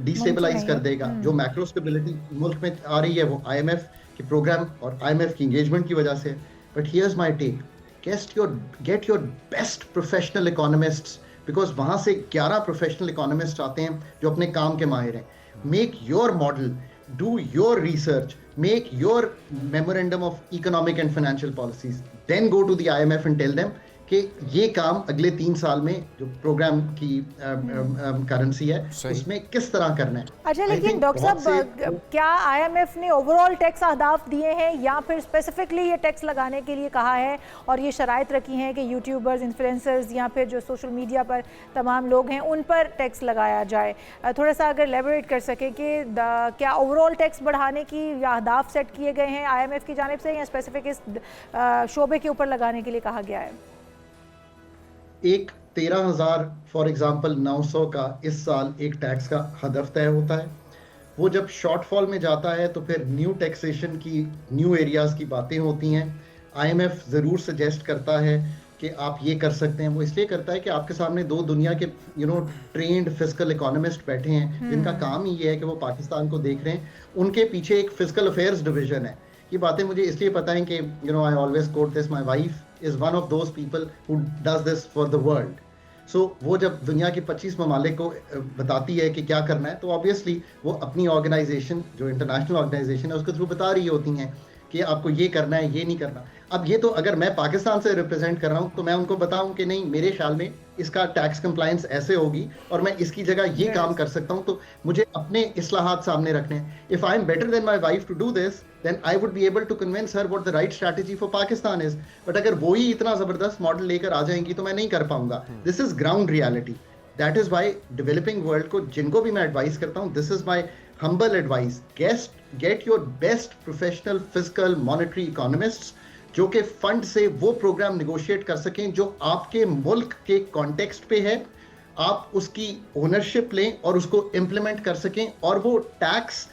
डिस्टेबलाइज कर देगा। जो मैक्रो स्टेबिलिटी मुल्क में आ रही है वो IMF के प्रोग्राम और IMF की एंगेजमेंट की वजह से। But here's my take, get your best professional economists, because वहां से 11 प्रोफेशनल इकोनॉमिस्ट आते हैं जो अपने काम के माहिर हैं। Make your model, do your research, make your memorandum of economic and financial policies, then go to the IMF and tell them कि ये काम अगले 3 साल में जो प्रोग्राम की करेंसी है उसमें किस तरह करना है। अच्छा, लेकिन डॉक्टर साहब, क्या IMF ने ओवरऑल टैक्स अहदाफ दिए हैं या फिर स्पेसिफिकली ये टैक्स लगाने के लिए कहा है और ये शराइत रखी हैं कि यूट्यूबर्स, इन्फ्लुएंसर्स या फिर जो सोशल मीडिया पर तमाम लोग हैं उन पर टैक्स लगाया जाए? थोड़ा सा अगर एलेबोरेट कर सके कि क्या ओवरऑल टैक्स बढ़ाने की या अहदाफ सेट किए गए हैं IMF की जानिब से या स्पेसिफिक इस शोबे के ऊपर लगाने के लिए कहा गया है? एक 13,000 फॉर एग्जांपल 900 का इस साल एक टैक्स का हदफ तय होता है। वो जब शॉर्टफॉल में जाता है तो फिर न्यू टैक्सेशन की, न्यू एरियाज की बातें होती हैं। IMF ज़रूर सजेस्ट करता है कि आप ये कर सकते हैं। वो इसलिए करता है कि आपके सामने 2 दुनिया के ट्रेंड फिस्कल इकोनॉमिस्ट बैठे हैं जिनका काम ही ये है कि वो पाकिस्तान को देख रहे हैं। उनके पीछे एक फिस्कल अफेयर्स डिवीजन है। ये बातें मुझे इसलिए पता है कि I always quote this, my wife is one of those people who does this for the world. So वो जब दुनिया के 25 ममालिक को बताती है कि क्या करना है तो ऑब्वियसली वो अपनी ऑर्गेनाइजेशन, जो इंटरनेशनल ऑर्गेनाइजेशन है, उसके थ्रू बता रही होती हैं कि आपको ये करना है, ये नहीं करना। अब ये तो अगर मैं पाकिस्तान से रिप्रेजेंट कर रहा हूँ तो मैं उनको बताऊं कि नहीं, मेरे ख्याल में इसका टैक्स कंप्लायंस ऐसे होगी और मैं इसकी जगह ये काम कर सकता हूँ, तो मुझे अपने इस्लाहात सामने रखने हैं। If I am better than my wife to do this, then I would be able to convince her what the right strategy for Pakistan is. But अगर वो ही इतना जबरदस्त मॉडल लेकर आ जाएंगी तो मैं नहीं कर पाऊंगा। This is ground reality. That is why developing world को जिनको भी मैं एडवाइस करता हूँ, this is my humble advice. Get your best professional fiscal monetary economists जो कि फंड से वो प्रोग्राम निगोशिएट कर सकें जो आपके मुल्क के कॉन्टेक्स्ट पे है, आप उसकी ओनरशिप लें और उसको इम्प्लीमेंट कर सकें और वो टैक्स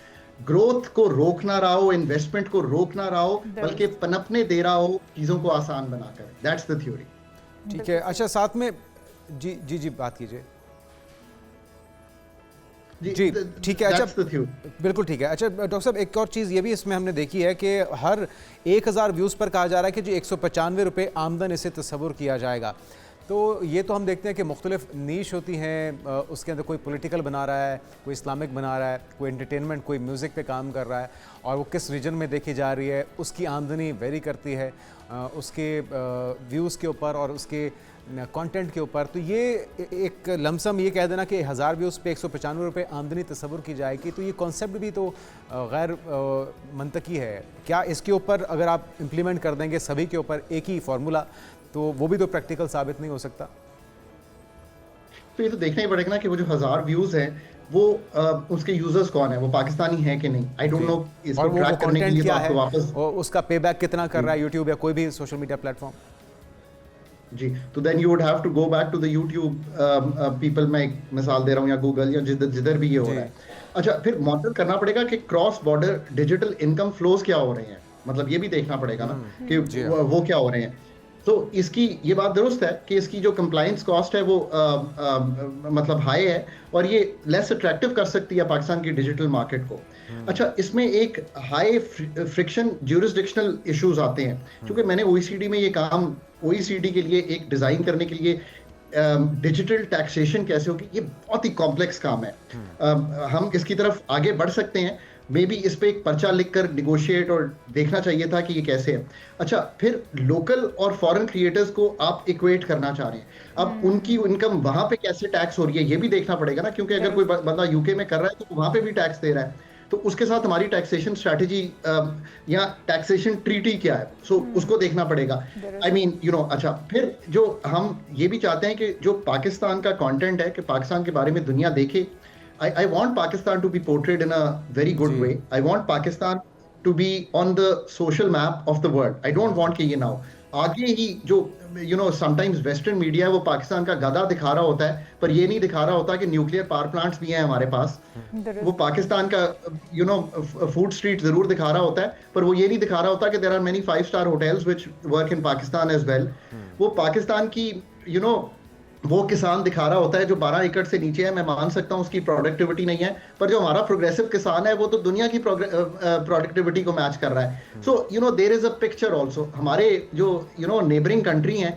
ग्रोथ को रोक ना रहा हो, इन्वेस्टमेंट को रोक ना रहा हो, बल्कि पनपने दे रहा हो चीजों को आसान बनाकर। That's the theory. ठीक है। अच्छा, साथ में जी बात कीजिए। जी ठीक है। अच्छा, बिल्कुल ठीक है। अच्छा डॉक्टर साहब, एक और चीज़ ये भी इसमें हमने देखी है कि हर 1000 व्यूज़ पर कहा जा रहा है कि जो 195 रुपये आमदन इसे तस्वुर किया जाएगा। तो ये तो हम देखते हैं कि मुख्तलिफ नीश होती हैं, उसके अंदर कोई पॉलिटिकल बना रहा है, कोई इस्लामिक बना रहा है, कोई एंटरटेनमेंट, कोई म्यूज़िक पे काम कर रहा है और वो किस रीजन में देखी जा रही है उसकी आमदनी वेरी करती है उसके व्यूज़ के ऊपर और उसके कंटेंट के ऊपर। तो ये एक लमसम ये कह देना कि 1000 व्यूज़ पे 195 रुपये आमदनी तस्वुर की जाएगी, तो ये कॉन्सेप्ट भी तो गैर मंतकी है। क्या इसके ऊपर अगर आप इम्प्लीमेंट कर देंगे सभी के ऊपर एक ही फार्मूला, तो वो भी तो प्रैक्टिकल साबित नहीं हो सकता? तो ये तो देखना ही पड़ेगा ना कि वो जो 1000 व्यूज हैं वो उसके यूजर्स कौन है, वो पाकिस्तानी है कि नहीं। आई डोंट नो इसको ट्रैक करने के लिए तो आपको वापस और उसका पेबैक कितना कर रहा है यूट्यूब या कोई भी सोशल मीडिया प्लेटफॉर्म। जी, तो then you would have to go back to the YouTube people. मैं एक मिसाल दे रहा हूँ, या गूगल या जिधर भी ये हो रहा है। अच्छा, फिर मॉनिटर करना पड़ेगा कि cross border digital income flows क्या हो रहे हैं, मतलब ये भी देखना पड़ेगा ना कि वो क्या हो रहे हैं। तो इसकी ये बात दुरुस्त है कि इसकी जो कंप्लाइंस कॉस्ट है वो मतलब हाई है और ये लेस अट्रैक्टिव कर सकती है पाकिस्तान की डिजिटल मार्केट को। अच्छा, इसमें एक हाई फ्रिक्शन ज्यूरिसडिक्शनल इश्यूज आते हैं, क्योंकि मैंने OECD में ये काम OECD के लिए एक डिज़ाइन करने के लिए डिजिटल टैक्सेशन कैसे होगी, ये बहुत ही कॉम्प्लेक्स काम है। हम इसकी तरफ आगे बढ़ सकते हैं, मे बी इस पे एक पर्चा लिखकर निगोशिएट और देखना चाहिए था कि ये कैसे है। अच्छा, फिर लोकल और फॉरेन क्रिएटर्स को आप इक्वेट करना चाह रहे हैं, अब उनकी इनकम वहां पे कैसे टैक्स हो रही है ये भी देखना पड़ेगा ना, क्योंकि अगर कोई बंदा यूके में कर रहा है तो वहां पे भी टैक्स दे रहा है, तो उसके साथ हमारी टैक्सेशन स्ट्रैटेजी या टैक्सेशन ट्रीटी क्या है, सो उसको देखना पड़ेगा। आई मीन यू नो, अच्छा, फिर जो हम ये भी चाहते हैं कि जो पाकिस्तान का कंटेंट है कि पाकिस्तान के बारे में दुनिया देखे। I want Pakistan to be portrayed in a very good way. I want Pakistan to be on the social map of the world. I don't want कि ये ना हो। आगे ही जो समटाइम्स वेस्टर्न मीडिया है वो पाकिस्तान का गधा दिखा रहा होता है, पर ये नहीं दिखा रहा होता कि न्यूक्लियर पावर प्लांट्स भी हैं हमारे पास। वो पाकिस्तान का फूड स्ट्रीट जरूर दिखा रहा होता है, पर वो ये नहीं दिखा रहा होता कि there are many 5-star hotels which work in Pakistan as well. वो पाकिस्तान की वो किसान दिखा रहा होता है जो 12 एकड़ से नीचे है। मैं मान सकता हूँ उसकी प्रोडक्टिविटी नहीं है, पर जो हमारा प्रोग्रेसिव किसान है वो तो दुनिया की प्रोडक्टिविटी को मैच कर रहा है। So there is a picture also. हमारे जो नेबरिंग कंट्री हैं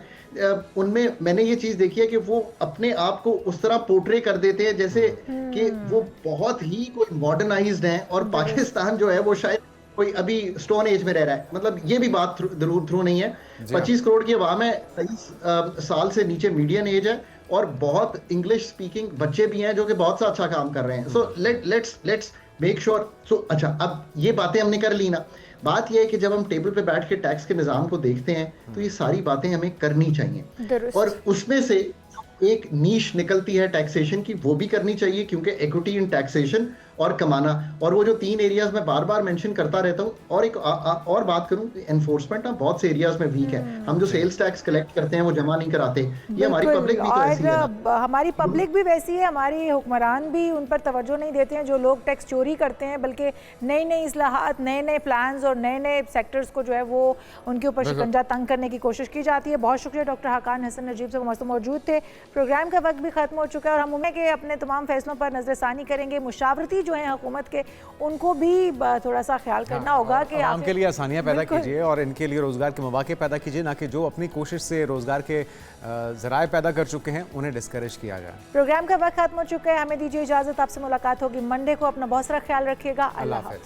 उनमें मैंने ये चीज देखी है कि वो अपने आप को उस तरह पोर्ट्रे कर देते हैं जैसे कि वो बहुत ही कोई मॉडर्नाइज्ड हैं, और पाकिस्तान जो है वो शायद कोई अभी स्टोन एज में रह रहा है। मतलब ये भी बात थ्रू नहीं है। 25 करोड़ की आवाम है, 23 साल से नीचे मीडियन एज है, और बहुत इंग्लिश स्पीकिंग बच्चे भी हैं जो कि बहुत सा अच्छा काम कर रहे हैं। So let's make sure. So अच्छा, अब ये बातें हमने कर ली ना, बात यह है कि जब हम टेबल पे बैठ के टैक्स के निज़ाम को देखते हैं तो ये सारी बातें हमें करनी चाहिए, और उसमें से एक नीश निकलती है टैक्सेशन की, वो भी करनी चाहिए, क्योंकि इक्विटी इन टैक्सेशन और कमाना, और वो जो 3 एरियाज में बार बार मेंशन करता रहता हूँ। और एक और बात करूँ, एनफोर्समेंट ना बहुत से एरियाज में वीक है। हम जो सेल्स टैक्स कलेक्ट करते हैं वो जमा नहीं कराते। ये हमारी पब्लिक भी तो ऐसी है ना। हमारी पब्लिक भी वैसी है, हमारी हुक्मरान भी उन पर तवज्जो नहीं देते हैं जो लोग टैक्स चोरी करते हैं, बल्कि नई नई इस्लाहात, नए नए प्लान्स और नए नए सेक्टर्स को जो है वो उनके ऊपर शिकंजा तंग करने की कोशिश की जाती है। बहुत शुक्रिया डॉक्टर हाकान हसन नजीब से मौजूद मौजूद थे। प्रोग्राम का वक्त भी खत्म हो चुका है और हम उम्मीद के अपने तमाम फैसलों पर नजरसानी करेंगे। मुशावरती जो है हुकूमत के, उनको भी थोड़ा सा ख्याल करना होगा कि आम के लिए आसानियां पैदा कीजिए और इनके लिए रोजगार के मौके पैदा कीजिए, ना कि जो अपनी कोशिश से रोजगार के जराए पैदा कर चुके हैं उन्हें डिस्करेज किया जाए। प्रोग्राम का वक्त खत्म हो चुका है, हमें दीजिए इजाजत। आपसे मुलाकात होगी मंडे को। अपना बहुत सारा ख्याल रखिएगा। अल्लाह हाफ़िज़।